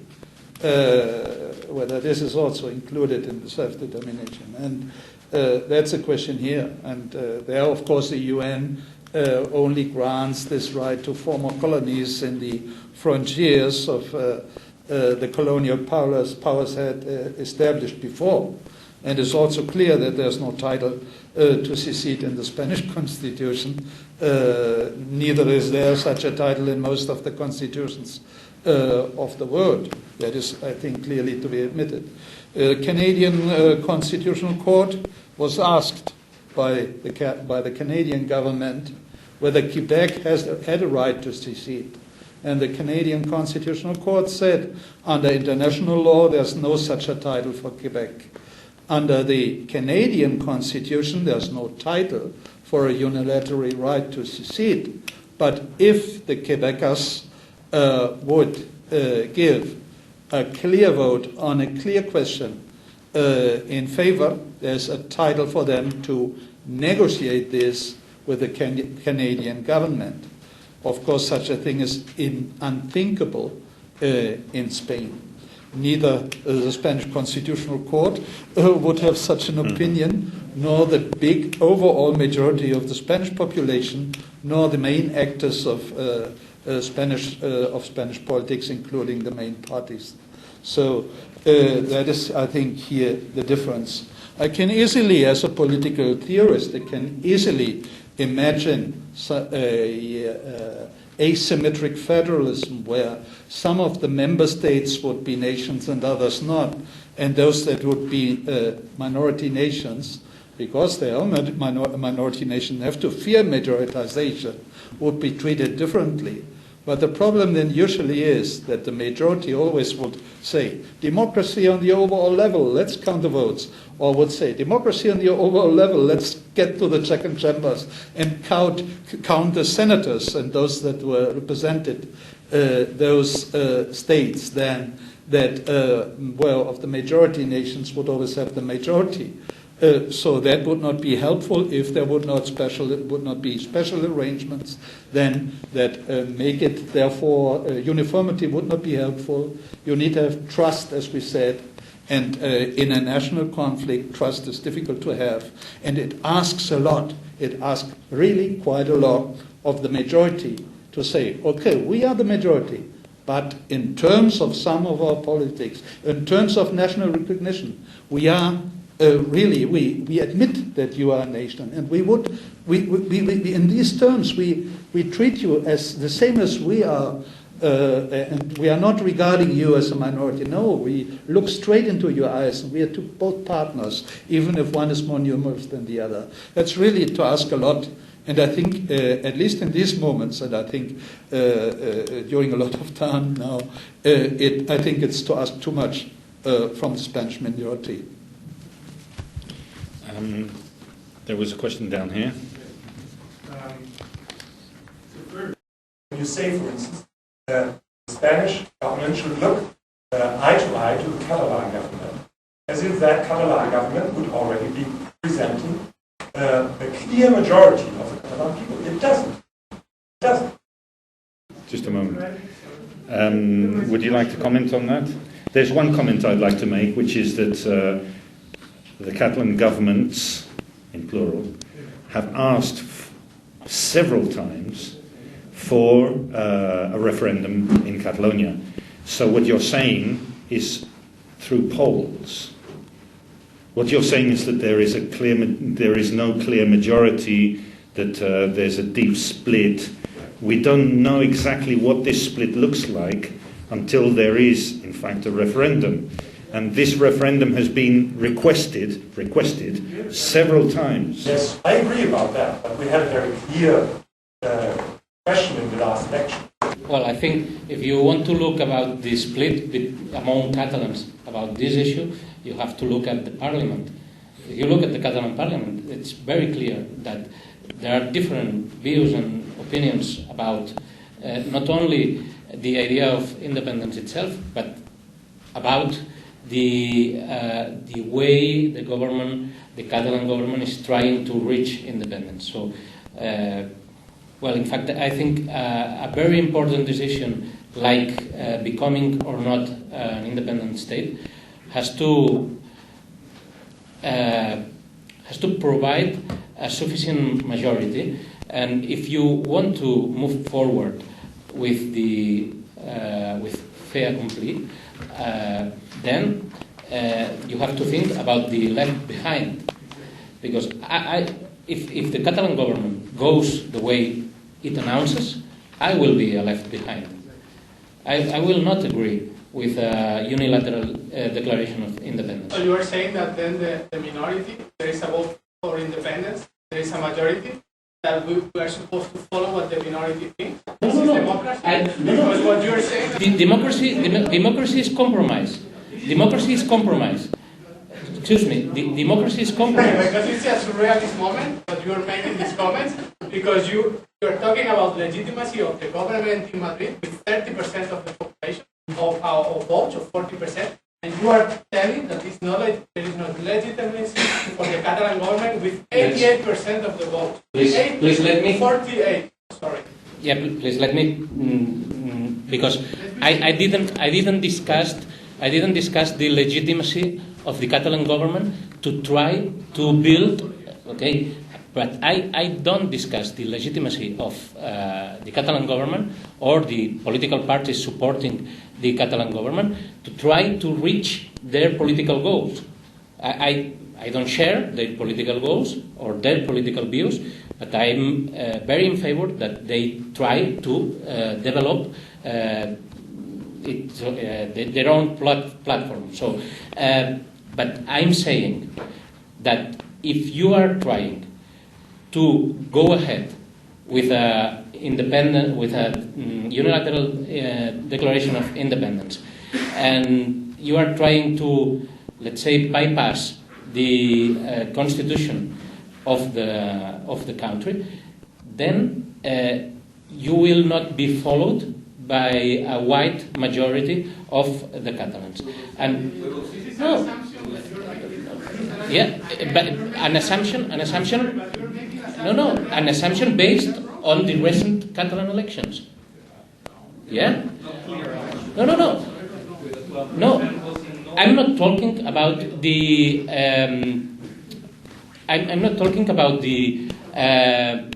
whether this is also included in the self-determination. And that's a question here. And there, of course, the UN only grants this right to former colonies in the frontiers of the colonial powers had established before. And it's also clear that there's no title to secede in the Spanish Constitution. Neither is there such a title in most of the constitutions of the world. That is, I think, clearly to be admitted. The Canadian Constitutional Court was asked by the Canadian government whether Quebec had a right to secede. And the Canadian Constitutional Court said, under international law, there's no such a title for Quebec. Under the Canadian Constitution, there's no title for a unilateral right to secede. But if the Quebecers would give a clear vote on a clear question in favor, there's a title for them to negotiate this with the Canadian government. Of course, such a thing is unthinkable in Spain. Neither the Spanish Constitutional Court would have such an opinion, nor the big overall majority of the Spanish population nor the main actors of Spanish politics, including the main parties. So that is, I think, here the difference. I can easily, as a political theorist, I can easily imagine asymmetric federalism where some of the member states would be nations and others not, and those that would be minority nations, because they are minority nations, have to fear majoritization, would be treated differently. But the problem then usually is that the majority always would say, democracy on the overall level, let's count the votes. Or would say, democracy on the overall level, let's get to the second chambers and count the senators and those that were represented, those states then that, of the majority nations would always have the majority. So that would not be helpful if there would not be special arrangements then that make it, therefore, uniformity would not be helpful. You need to have trust, as we said, and in a national conflict, trust is difficult to have, and it asks a lot. It asks really quite a lot of the majority to say, okay, we are the majority, but in terms of some of our politics, in terms of national recognition, we are we admit that you are a nation, and we in these terms we treat you as the same as we are, and we are not regarding you as a minority. No, we look straight into your eyes, and we are both partners, even if one is more numerous than the other. That's really to ask a lot. And I think, at least in these moments, and I think during a lot of time now, I think it's to ask too much from the Spanish minority. There was a question down here. When you say, for instance, the Spanish government should look eye to eye to the Catalan government, as if that Catalan government would already be presenting a clear majority of the Catalan people. It doesn't. It doesn't. Just a moment. Would you like to comment on that? There's one comment I'd like to make, which is that the Catalan governments, in plural, have asked several times for a referendum in Catalonia. So what you're saying is through polls. What you're saying is that there is no clear majority, that there's a deep split. We don't know exactly what this split looks like until there is, in fact, a referendum. And this referendum has been requested several times. Yes, I agree about that, but we had a very clear question in the last election. Well, I think if you want to look about the split among Catalans about this issue, you have to look at the parliament. If you look at the Catalan parliament, it's very clear that there are different views and opinions about not only the idea of independence itself, but about the way the Catalan government is trying to reach independence. So, well, in fact, I think a very important decision like becoming or not an independent state has to provide a sufficient majority. And if you want to move forward with the with fait accompli, then you have to think about the left behind, because if the Catalan government goes the way it announces, I will be left behind. I will not agree with a unilateral declaration of independence. So you are saying that then the minority, there is a vote for independence, there is a majority, that we are supposed to follow what the minority thinks? This is democracy? Because what you are saying... Democracy is compromise. Democracy is compromise. Excuse me, democracy is compromise. Because it's a surrealist moment that you are making these comments, because you are talking about legitimacy of the government in Madrid with 30% of the population of votes, of 40%, and you are telling that there is not legitimacy for the Catalan government with 88% of the vote. Please let me... 48, sorry. Yeah, please let me, because I didn't discuss the legitimacy of the Catalan government to try to build, But I don't discuss the legitimacy of the Catalan government or the political parties supporting the Catalan government to try to reach their political goals. I don't share their political goals or their political views, but I'm very in favor that they try to develop their own platform. So, but I'm saying that if you are trying to go ahead with a unilateral declaration of independence, and you are trying to, let's say, bypass the constitution of the country, then you will not be followed by a wide majority of the Catalans. And no, yeah, but an assumption. No, an assumption based on the recent Catalan elections. Yeah? No. I'm not talking about the. I'm not talking about the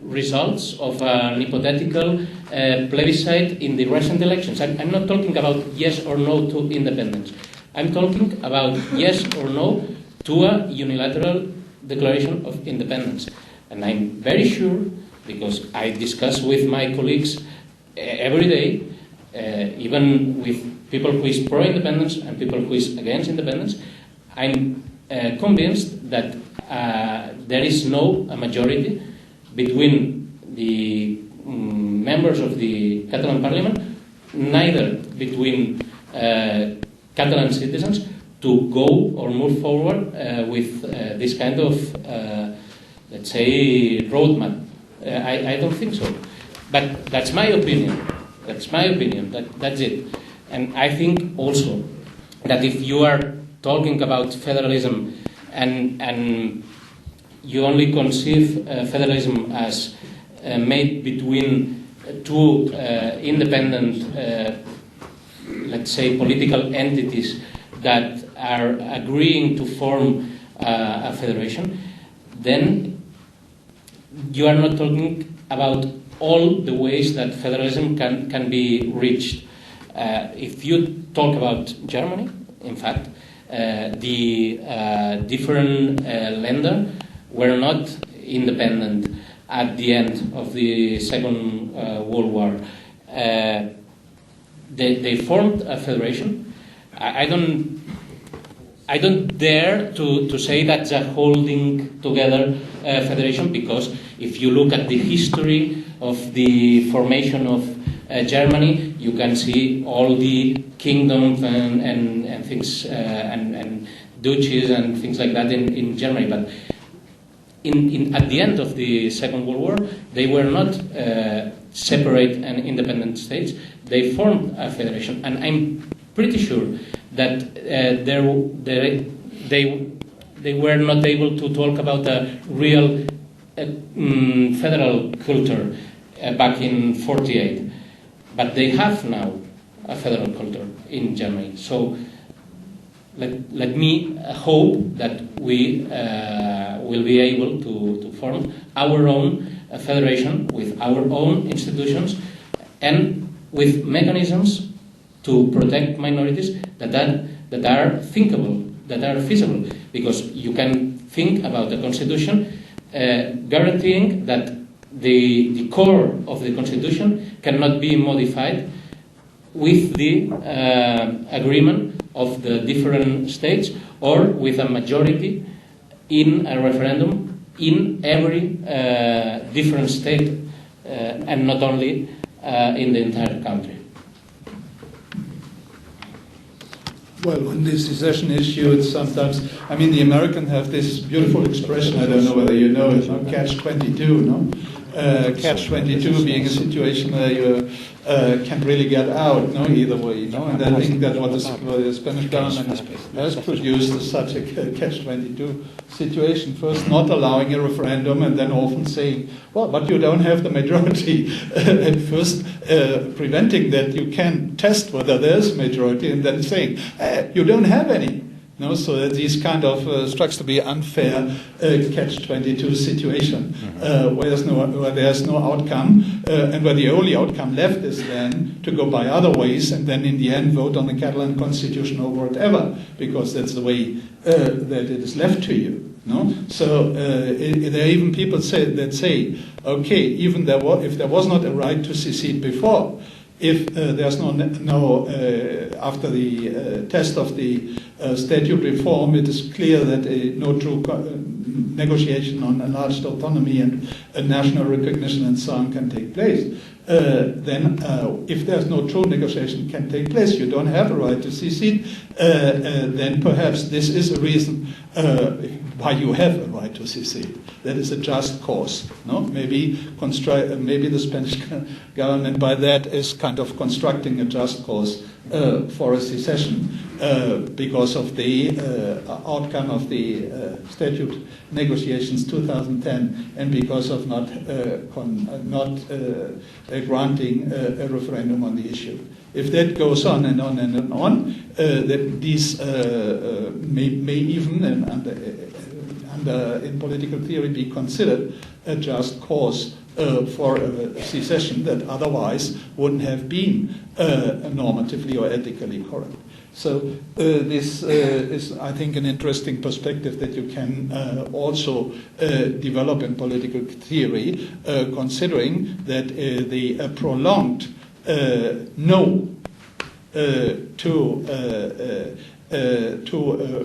results of an hypothetical plebiscite in the recent elections. I'm not talking about yes or no to independence. I'm talking about yes or no to a unilateral declaration of independence. And I'm very sure, because I discuss with my colleagues every day, even with people who is pro-independence and people who is against independence, I'm convinced that there is no majority between the members of the Catalan Parliament, neither between Catalan citizens, to go or move forward with this kind of, let's say, roadmap. I don't think so. But that's my opinion. That's it. And I think also that if you are talking about federalism and you only conceive federalism as made between two independent, let's say, political entities that are agreeing to form a federation, then you are not talking about all the ways that federalism can be reached. If you talk about Germany, in fact, the different Länder were not independent at the end of the Second World War. They formed a federation. I don't dare to say that's a holding together federation, because if you look at the history of the formation of Germany, you can see all the kingdoms and things and duchies and things like that in Germany. But at the end of the Second World War, they were not separate and independent states. They formed a federation, and I'm pretty sure that they were not able to talk about a real federal culture back in '48, but they have now a federal culture in Germany. So let me hope that we will be able to form our own federation with our own institutions and with mechanisms to protect minorities that are thinkable, that are feasible, because you can think about the constitution guaranteeing that the core of the constitution cannot be modified with the agreement of the different states or with a majority in a referendum in every different state and not only in the entire country. Well, on this secession issue, it's sometimes, I mean, the Americans have this beautiful expression, I don't know whether you know it, no? Catch-22, no? Catch-22 being a situation where you can't really get out, no, either way, no? And I think that what the Spanish government has produced is such a catch-22 situation. First, not allowing a referendum, and then often saying, well, but you don't have the majority. And first, preventing that you can test whether there's a majority, and then saying, you don't have any. No, so that these kind of strikes to be unfair catch-22 situation where there's no outcome and where the only outcome left is then to go by other ways and then in the end vote on the Catalan constitution or whatever, because that's the way that it is left to you. No, so there are even people that say, okay, even if there was not a right to secede before, if there's no after the test of the statute reform, it is clear that no true negotiation on enlarged autonomy and national recognition and so on can take place. Then if there's no true negotiation can take place, you don't have a right to secede, then perhaps this is a reason why you have a right to secede. That is a just cause. No? Maybe the Spanish government by that is kind of constructing a just cause for a secession because of the outcome of the statute negotiations 2010 and because of not granting a referendum on the issue. If that goes on and on and on, that these may even in political theory be considered a just cause for a secession that otherwise wouldn't have been normatively or ethically correct. So this is, I think, an interesting perspective that you can also develop in political theory, considering that the prolonged no to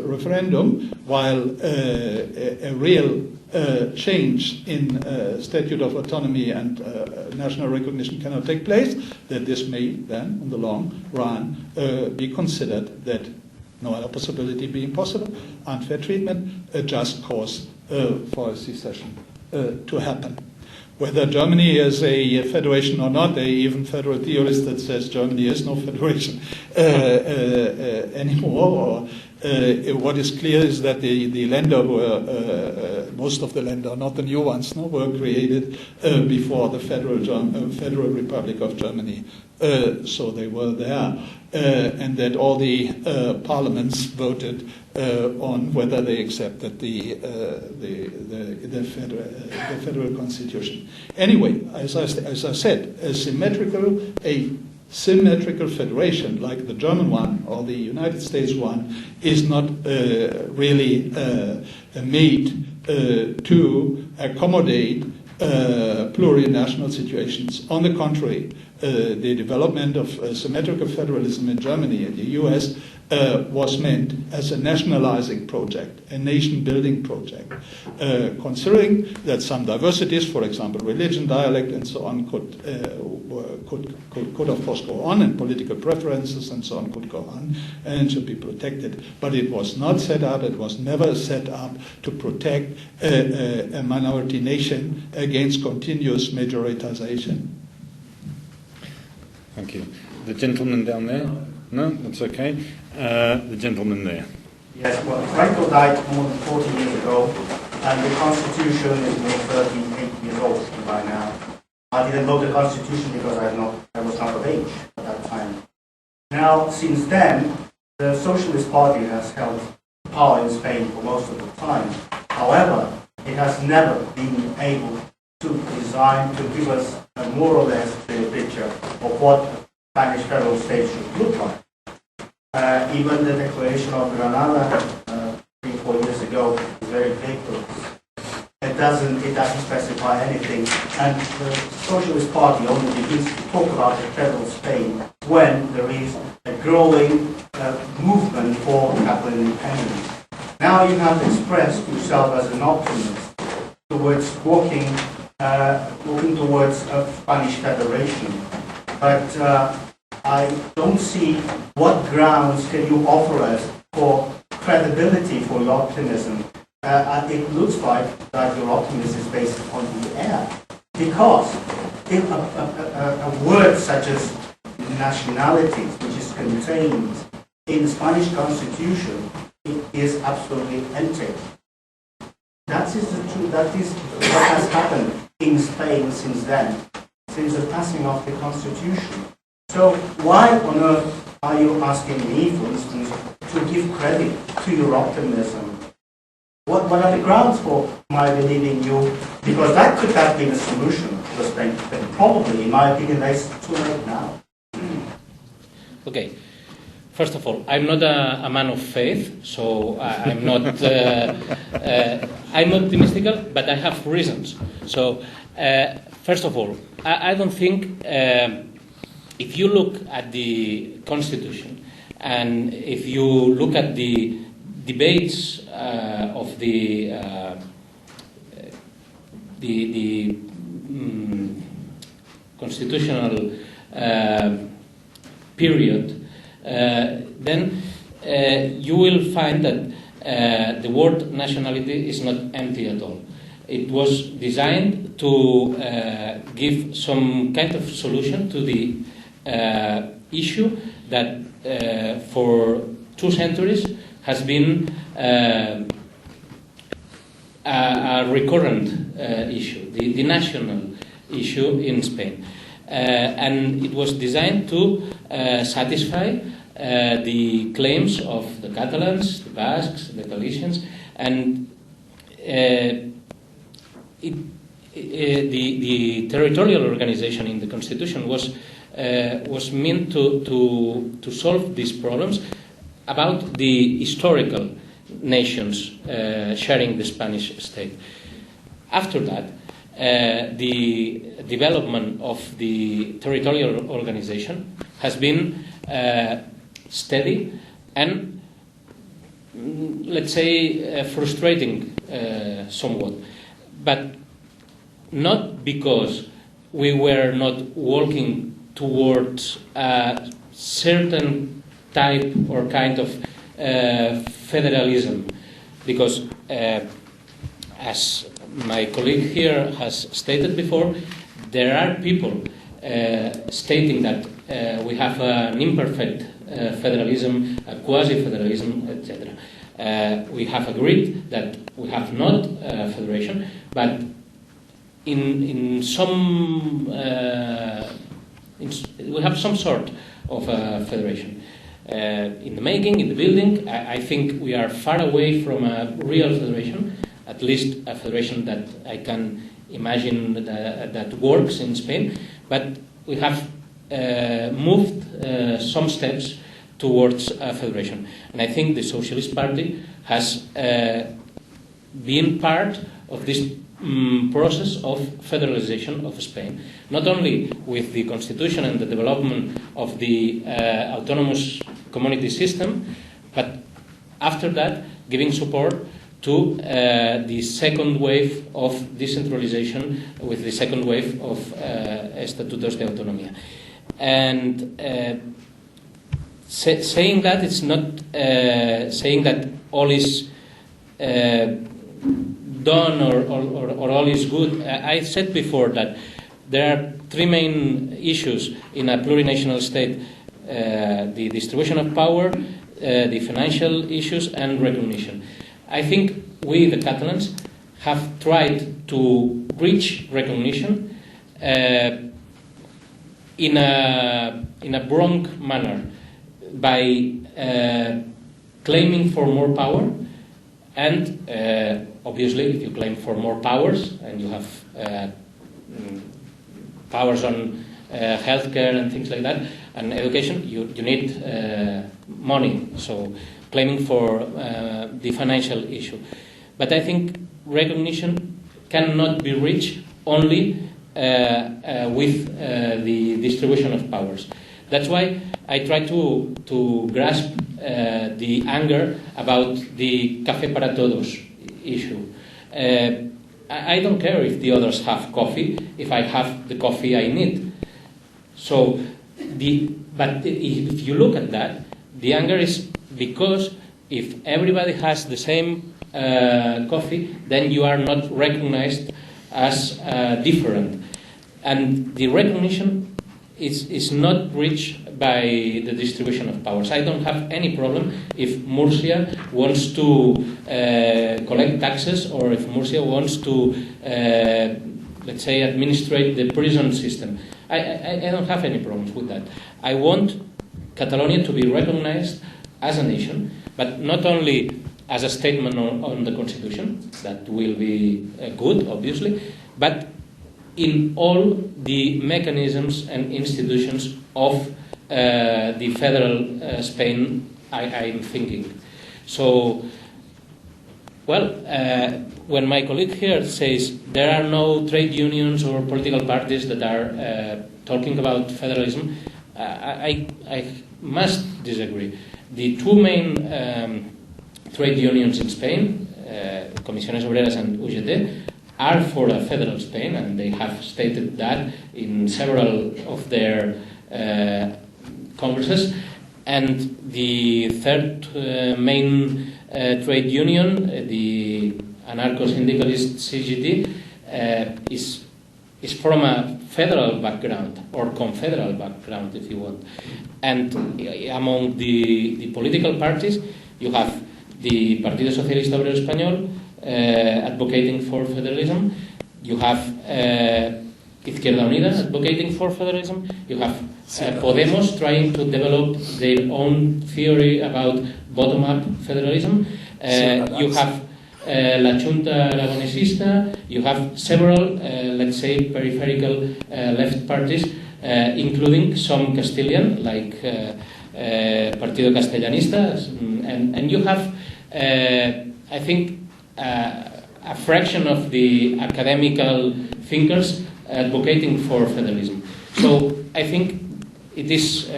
referendum, while a real change in statute of autonomy and national recognition cannot take place, that this may then, in the long run, be considered that no other possibility being possible, unfair treatment, a just cause for a secession to happen. Whether Germany is a federation or not, there are even federal theorists that says Germany is no federation anymore. What is clear is that the Länder were, most of the Länder, not the new ones, were created before the Federal Republic of Germany. So they were there. And that all the parliaments voted on whether they accepted the federal constitution. Anyway, as I said, a symmetrical federation like the German one or the United States one is not really made to accommodate plurinational situations. On the contrary, the development of symmetrical federalism in Germany and the US was meant as a nationalizing project, a nation-building project, considering that some diversities, for example, religion, dialect, and so on, could of course go on, and political preferences and so on could go on, and should be protected. But it was not set up, it was never set up to protect a minority nation against continuous majoritization. Thank you. The gentleman down there? No, that's okay. The gentleman there. Yes, well, Franco died more than 40 years ago, and the Constitution is more 38 years old by now. I didn't vote the Constitution because I was not of age at that time. Now, since then, the Socialist Party has held power in Spain for most of the time. However, it has never been able to design, to give us a more or less clear picture of what Spanish federal state should look like. Even the declaration of Granada 3-4 years ago is very vaporous. It doesn't specify anything, and the Socialist Party only begins to talk about the federal Spain when there is a growing movement for Catalan independence. Now you have expressed yourself as an optimist towards walking towards a Spanish federation, but I don't see what grounds can you offer us for credibility for your optimism. It looks like that your optimism is based on the air, because if a word such as nationalities, which is contained in the Spanish Constitution, it is absolutely empty. That is the truth. That is what has happened in Spain since then, since the passing of the Constitution. So why on earth are you asking me, for instance, to give credit to your optimism? What are the grounds for my believing you? Because that could have been a solution to Spain, but probably, in my opinion, that's too late now. Okay. First of all, I'm not a man of faith, so I'm not. I'm optimistical, but I have reasons. So, first of all, I don't think if you look at the Constitution and if you look at the debates of the constitutional period. Then you will find that the word nationality is not empty at all. It was designed to give some kind of solution to the issue that for 2 centuries has been a recurrent issue, the national issue in Spain. And it was designed to satisfy the claims of the Catalans, the Basques, the Galicians, and the territorial organization in the Constitution was meant to solve these problems about the historical nations sharing the Spanish state. After that, the development of the territorial organization has been steady and, let's say, frustrating somewhat. But not because we were not working towards a certain type or kind of federalism, because as my colleague here has stated before, there are people stating that we have an imperfect federalism, a quasi-federalism, etc. We have agreed that we have not a federation, but in some we have some sort of a federation. In the making, in the building, I think we are far away from a real federation, at least a federation that I can imagine that works in Spain, but we have moved some steps towards a federation. And I think the Socialist Party has been part of this process of federalization of Spain, not only with the constitution and the development of the autonomous community system, but after that giving support to the second wave of decentralization with the second wave of Estatutos de Autonomía. And saying that, it's not saying that all is done or all is good. I said before that there are 3 main issues in a plurinational state: the distribution of power, the financial issues, and recognition. I think we, the Catalans, have tried to reach recognition in a wrong manner by claiming for more power, and obviously, if you claim for more powers and you have powers on healthcare and things like that, and education, you need money. So claiming for the financial issue. But I think recognition cannot be reached only with the distribution of powers. That's why I try to grasp the anger about the Café para Todos issue. I don't care if the others have coffee, if I have the coffee I need. So, but if you look at that, the anger is because if everybody has the same coffee, then you are not recognized as different. And the recognition is not reached by the distribution of powers. I don't have any problem if Murcia wants to collect taxes, or if Murcia wants to, let's say, administrate the prison system. I don't have any problems with that. I want Catalonia to be recognized as a nation, but not only as a statement on the constitution, that will be good, obviously, but in all the mechanisms and institutions of the federal Spain, I'm thinking. So, well, when my colleague here says there are no trade unions or political parties that are talking about federalism, I must disagree. The two main trade unions in Spain, Comisiones Obreras and UGT, are for a federal Spain, and they have stated that in several of their congresses. And the third main trade union, the anarcho-syndicalist CGT, is from a federal background, or confederal background, if you want. And among the political parties, you have the Partido Socialista Obrero Español advocating for federalism. You have Izquierda Unida advocating for federalism. You have Podemos trying to develop their own theory about bottom-up federalism. You have La Junta Aragonesista. You have several, let's say, peripheral left parties, including some Castilian, like Partido Castellanista, and you have, I think, a fraction of the academical thinkers advocating for federalism. So I think it is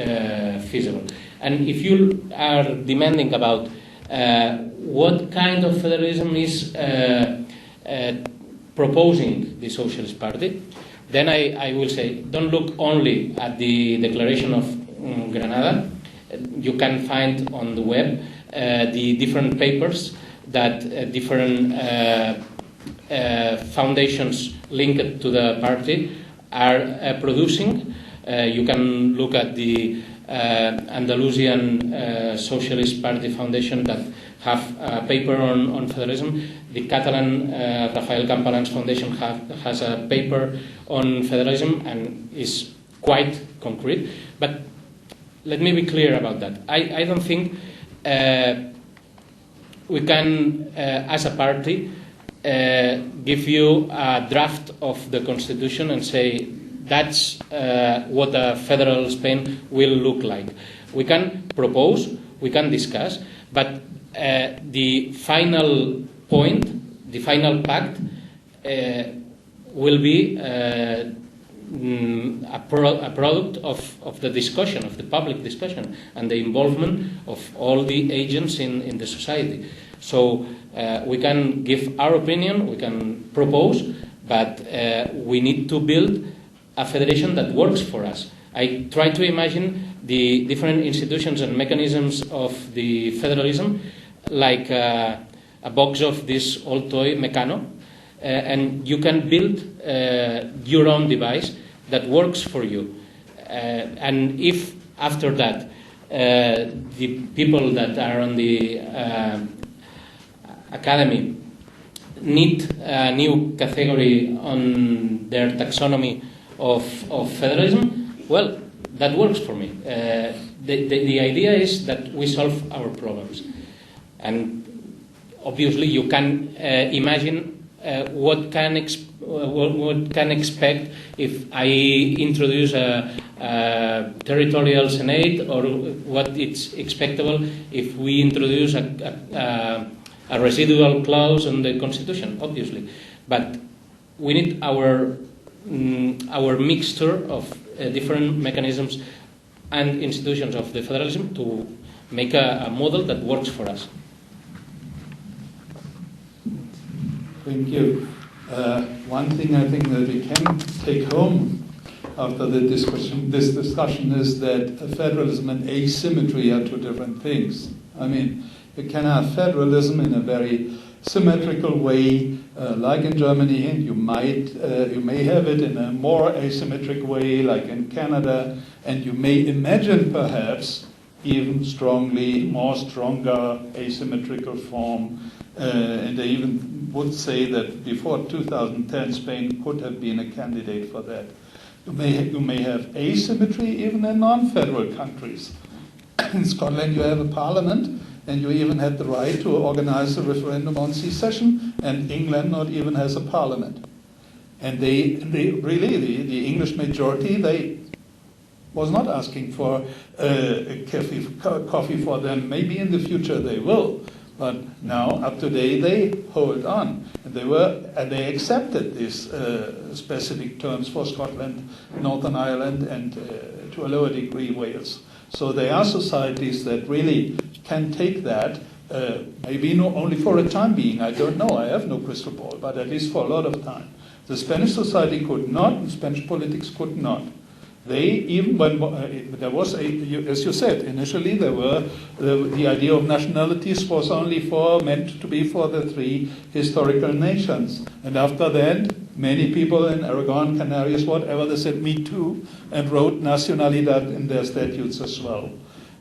feasible. And if you are demanding about what kind of federalism is proposing the Socialist Party, then I will say, don't look only at the Declaration of Granada. You can find on the web the different papers that different foundations linked to the party are producing. You can look at the Andalusian Socialist Party Foundation that have a paper on federalism. The Catalan Rafael Campalans Foundation has a paper on federalism and is quite concrete. But let me be clear about that. I don't think we can, as a party, give you a draft of the constitution and say that's what a federal Spain will look like. We can propose, we can discuss, but the final point, the final pact, will be a product of the discussion, of the public discussion, and the involvement of all the agents in the society. So we can give our opinion, we can propose, but we need to build a federation that works for us. I try to imagine the different institutions and mechanisms of the federalism like a box of this old toy Meccano, and you can build your own device that works for you. And if after that the people that are on the academy need a new category on their taxonomy of federalism, well, that works for me. The idea is that we solve our problems. And obviously you can imagine what can expect if I introduce a territorial senate, or what it's expectable if we introduce a residual clause on the constitution, obviously. But we need our mixture of different mechanisms and institutions of the federalism to make a model that works for us. Thank you. One thing I think that we can take home after this discussion is that federalism and asymmetry are two different things. I mean, you can have federalism in a very symmetrical way, like in Germany, and you may have it in a more asymmetric way, like in Canada, and you may imagine perhaps even stronger asymmetrical form. And they even would say that before 2010, Spain could have been a candidate for that. You may have asymmetry even in non-federal countries. In Scotland you have a parliament, and you even had the right to organize a referendum on secession, and England not even has a parliament. And they really, the English majority, they was not asking for coffee for them. Maybe in the future they will, but now up to date they hold on. And they accepted these specific terms for Scotland, Northern Ireland, and to a lower degree Wales. So they are societies that really can take that, maybe not only for a time being, I don't know, I have no crystal ball, but at least for a lot of time. The Spanish society could not, the Spanish politics could not. They, even when there was, as you said, initially there were, the idea of nationalities was only meant to be for the three historical nations. And after that, many people in Aragon, Canarias, whatever, they said, me too, and wrote nacionalidad in their statutes as well.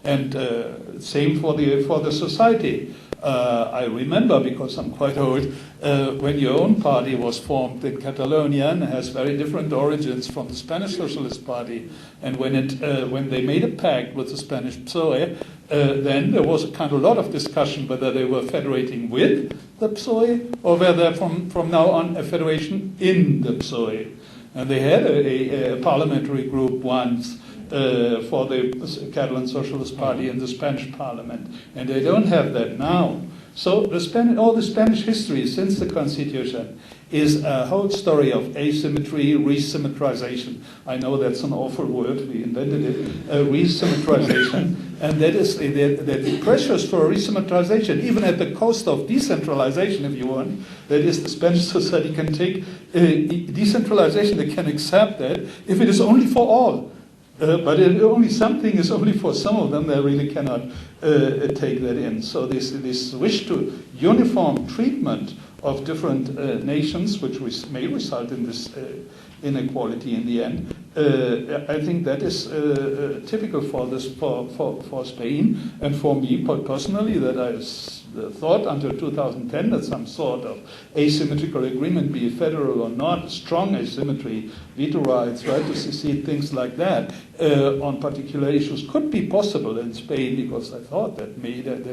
And same for the society. I remember, because I'm quite old, when your own party was formed in Catalonia and has very different origins from the Spanish Socialist Party, and when they made a pact with the Spanish PSOE, then there was a lot of discussion whether they were federating with the PSOE or whether from now on a federation in the PSOE. And they had a parliamentary group once for the Catalan Socialist Party in the Spanish Parliament, and they don't have that now. So all the Spanish history since the Constitution is a whole story of asymmetry, resymmetrization. I know that's an awful word, we invented it, resymmetrization, and that is the pressures for resymmetrization, even at the cost of decentralization, if you want. That is, the Spanish society can take decentralization, they can accept that if it is only for all. But something is only for some of them, they really cannot take that in. So this wish to uniform treatment of different nations, which may result in this inequality in the end, I think that is typical for Spain, and for me personally, that I thought until 2010 that some sort of asymmetrical agreement, be it federal or not, strong asymmetry, veto rights, right to secede, things like that, on particular issues could be possible in Spain, because I thought that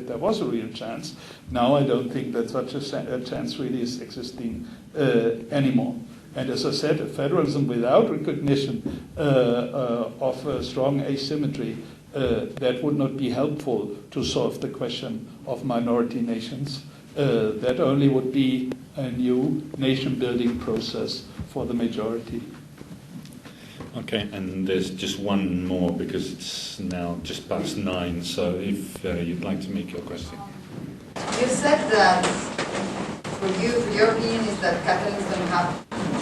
there was a real chance. Now I don't think that such a chance really is existing anymore. And as I said, federalism without recognition of strong asymmetry, that would not be helpful to solve the question of minority nations. That only would be a new nation-building process for the majority. Okay, and there's just one more, because it's now just past 9, so if you'd like to make your question. You said that for your opinion is that Catalans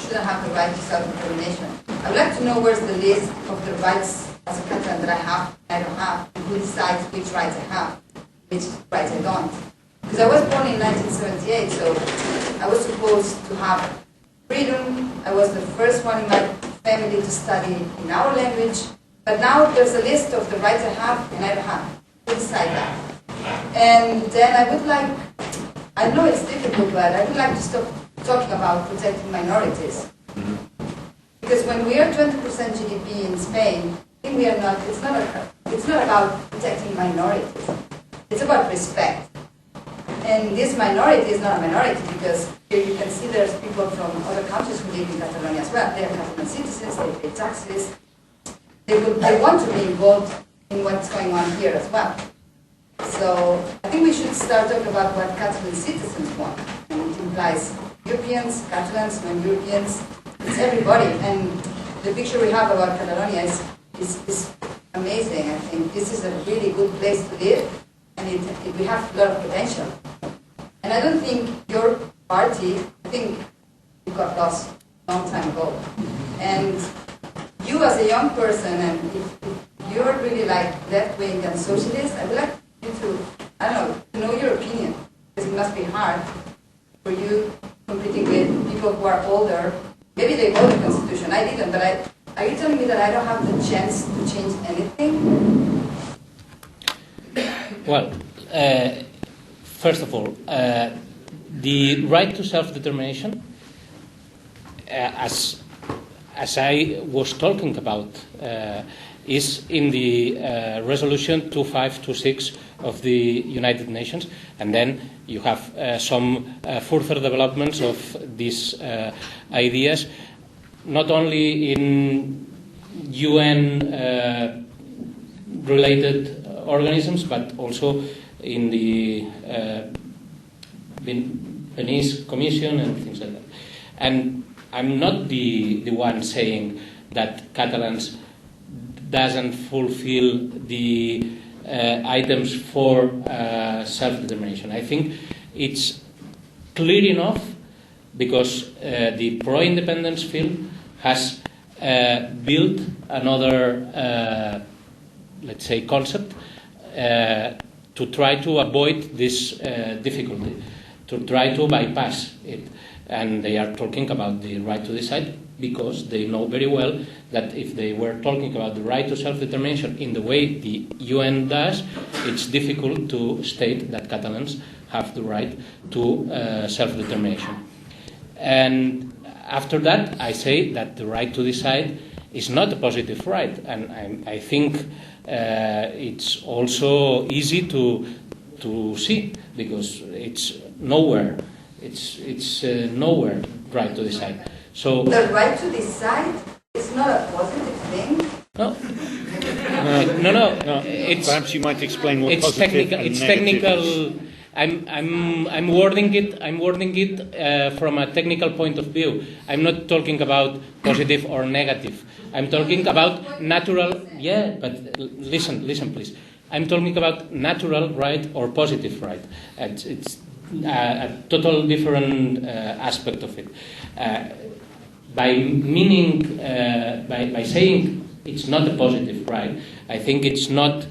shouldn't have the right to self-determination. I would like to know where's the list of the rights as a Catalan that I have, I don't have, and who decides which rights I have, which rights I don't. Because I was born in 1978, so I was supposed to have freedom. I was the first one in my family to study in our language, but now there's a list of the rights I have and I don't have. Who decides that? And then I would like, I know it's difficult, but I would like to stop talking about protecting minorities. Because when we are 20% GDP in Spain, I think we are not, it's not about protecting minorities. It's about respect. And this minority is not a minority, because here you can see there's people from other countries who live in Catalonia as well. They are Catalan citizens, they pay taxes. They want to be involved in what's going on here as well. So I think we should start talking about what Catalan citizens want. And it implies Europeans, Catalans, non-Europeans, it's everybody. And the picture we have about Catalonia is amazing. I think this is a really good place to live, and we have a lot of potential. And I don't think your party, I think you got lost a long time ago. And you as a young person, and if you're really like left-wing and socialist, I would like you to, I don't know, to know your opinion, because it must be hard for you competing with people who are older. Maybe they wrote the Constitution, I didn't, but are you telling me that I don't have the chance to change anything? Well, first of all, the right to self-determination, as I was talking about, is in the resolution 2526 of the United Nations, and then you have some further developments of these ideas, not only in UN related organisms, but also in the Venice Commission and things like that. And I'm not the one saying that Catalans doesn't fulfill the items for self-determination. I think it's clear enough because the pro-independence field has built another, let's say, concept to try to avoid this difficulty, to try to bypass it. And they are talking about the right to decide because they know very well that if they were talking about the right to self-determination in the way the UN does, it's difficult to state that Catalans have the right to self-determination. And after that, I say that the right to decide is not a positive right, and I think it's also easy to see because it's nowhere. It's nowhere right to decide. So the right to decide is not a positive thing. No. It's, perhaps you might explain what it's positive technical. and It's negative technical. is. I'm wording it from a technical point of view. I'm not talking about positive or negative. I'm talking about natural. Yeah, but listen, please. I'm talking about natural right or positive right. It's a total different aspect of it. By meaning, by saying it's not a positive right, I think it's not.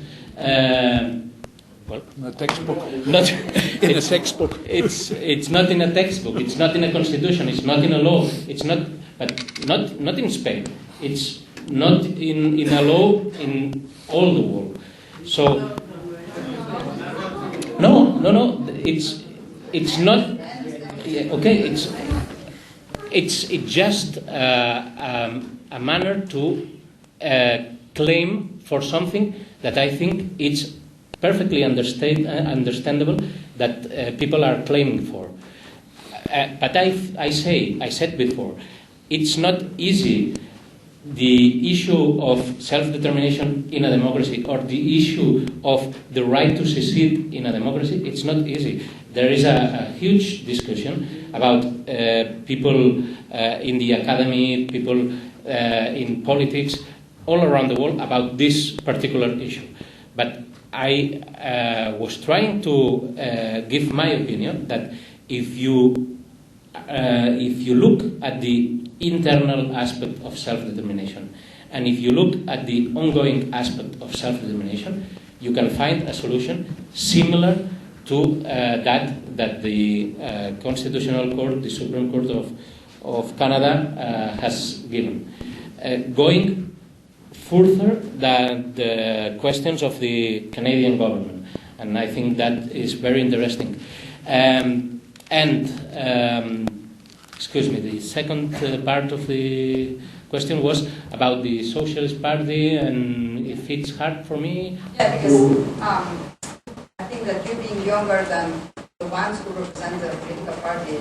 Well, in a textbook. Not in a textbook. It's not in a textbook. It's not in a constitution. It's not in a law. It's not, but not in Spain. It's not in a law in all the world. So no. It's not. Yeah, okay. It's just a manner to claim for something that I think it's perfectly understandable that people are claiming for. But I said before, it's not easy. The issue of self-determination in a democracy or the issue of the right to secede in a democracy, it's not easy. There is a huge discussion about people in the academy, people in politics, all around the world about this particular issue. But I was trying to give my opinion that if you look at the internal aspect of self-determination and if you look at the ongoing aspect of self-determination, you can find a solution similar to that the Constitutional Court, the Supreme Court of Canada has given. Going further than the questions of the Canadian government, and I think that is very interesting. Excuse me, the second part of the question was about the Socialist Party and if it's hard for me. Yeah, because I think that you being younger than the ones who represent the political party,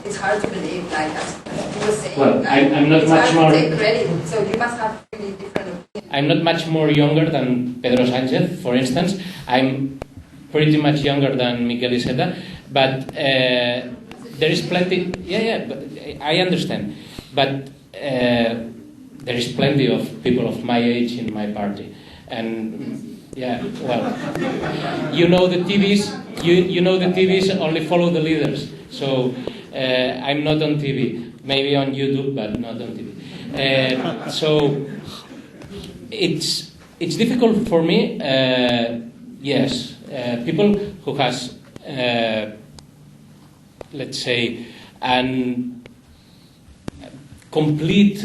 it's hard to believe, as you were saying. Well, I'm not it's much hard more. to take credit, so you must have really different opinions. I'm not much more younger than Pedro Sánchez, for instance. I'm pretty much younger than Miquel Iceta, but there is plenty. Yeah, but I understand. But there is plenty of people of my age in my party, and yeah, well, you know the TVs. You know the TVs only follow the leaders. So I'm not on TV. Maybe on YouTube, but not on TV. So it's difficult for me. Yes, people who has let's say an complete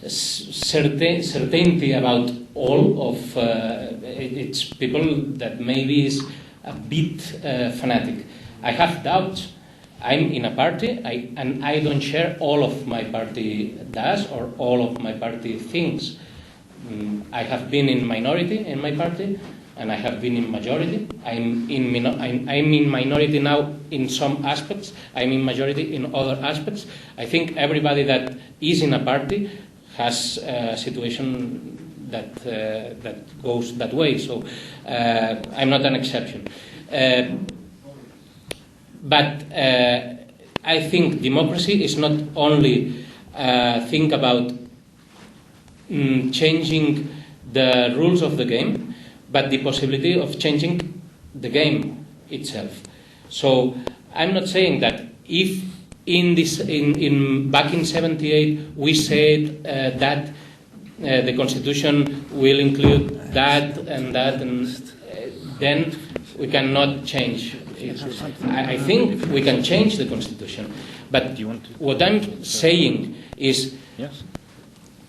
certainty about all of it's people that maybe is a bit fanatic. I have doubts I'm in a party, and I don't share all of my party does or all of my party thinks. I have been in minority in my party, and I have been in majority. I'm in minority now in some aspects. I'm in majority in other aspects. I think everybody that is in a party has a situation that goes that way. So I'm not an exception. But I think democracy is not only think about changing the rules of the game, but the possibility of changing the game itself. So I'm not saying that if back in '78 we said that the Constitution will include that, and then we cannot change it. I think we can change the Constitution, but what I'm saying is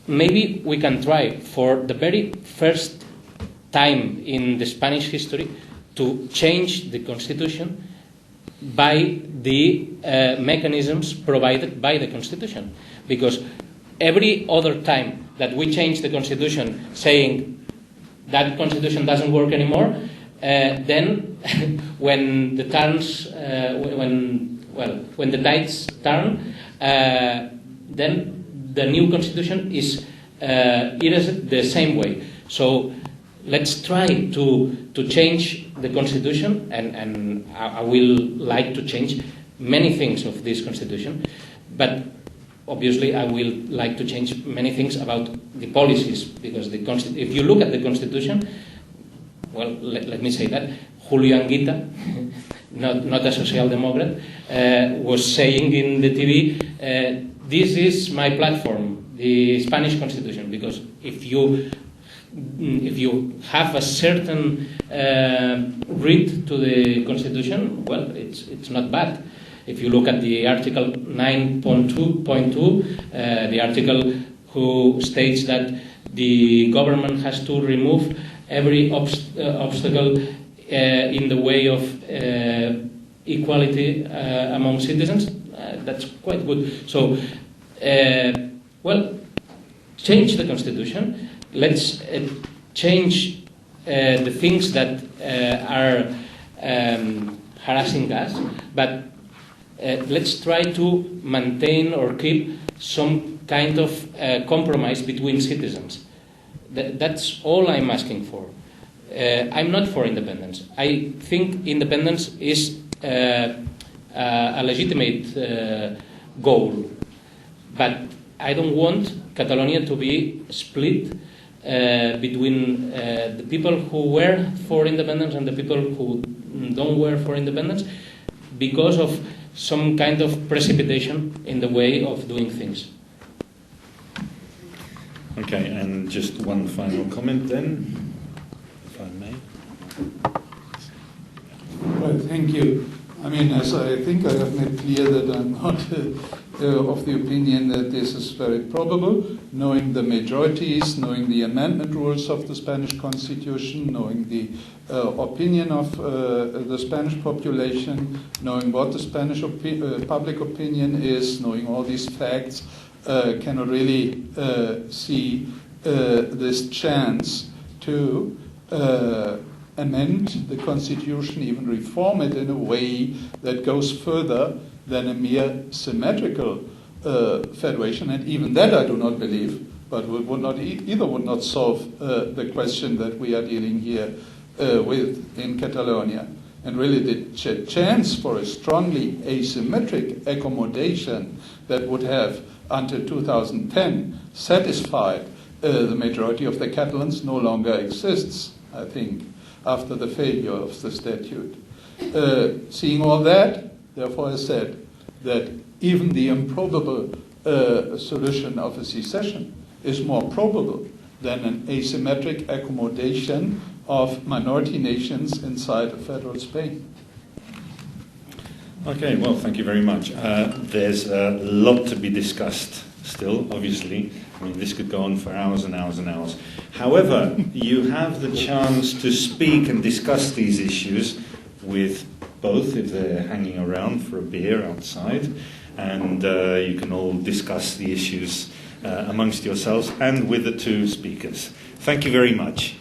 maybe we can try for the very first time in the Spanish history to change the Constitution by the mechanisms provided by the Constitution. Because every other time that we change the Constitution saying that Constitution doesn't work anymore, then when the tides turn, then the new Constitution is the same way. So let's try to change the Constitution, and I will like to change many things of this Constitution, but obviously I will like to change many things about the policies, because if you look at the Constitution, well, let me say that Julio Anguita, not a social democrat, was saying in the TV, this is my platform, the Spanish Constitution, because if you have a certain read to the Constitution, well, it's not bad. If you look at the Article 9.2.2, the article who states that the government has to remove every obstacle in the way of equality among citizens, that's quite good. So, well, change the Constitution. Let's change the things that are harassing us, but let's try to maintain or keep some kind of compromise between citizens. That's all I'm asking for. I'm not for independence. I think independence is a legitimate goal, but I don't want Catalonia to be split between the people who were for independence and the people who don't were for independence, because of some kind of precipitation in the way of doing things. Okay, and just one final comment then, if I may. Well, thank you. I mean, as I think I have made clear that I'm not of the opinion that this is very probable, knowing the majorities, knowing the amendment rules of the Spanish Constitution, knowing the opinion of the Spanish population, knowing what the Spanish public opinion is, knowing all these facts, cannot really see this chance to amend the Constitution, even reform it in a way that goes further than a mere symmetrical federation, and even that I do not believe, but would not solve the question that we are dealing here with in Catalonia. And really the chance for a strongly asymmetric accommodation that would have, until 2010, satisfied the majority of the Catalans no longer exists, I think, after the failure of the statute. Seeing all that, therefore I said that even the improbable solution of a secession is more probable than an asymmetric accommodation of minority nations inside a federal Spain. Okay, well, thank you very much. There's a lot to be discussed still, obviously. I mean, this could go on for hours and hours and hours. However, you have the chance to speak and discuss these issues with both if they're hanging around for a beer outside, and you can all discuss the issues amongst yourselves and with the two speakers. Thank you very much.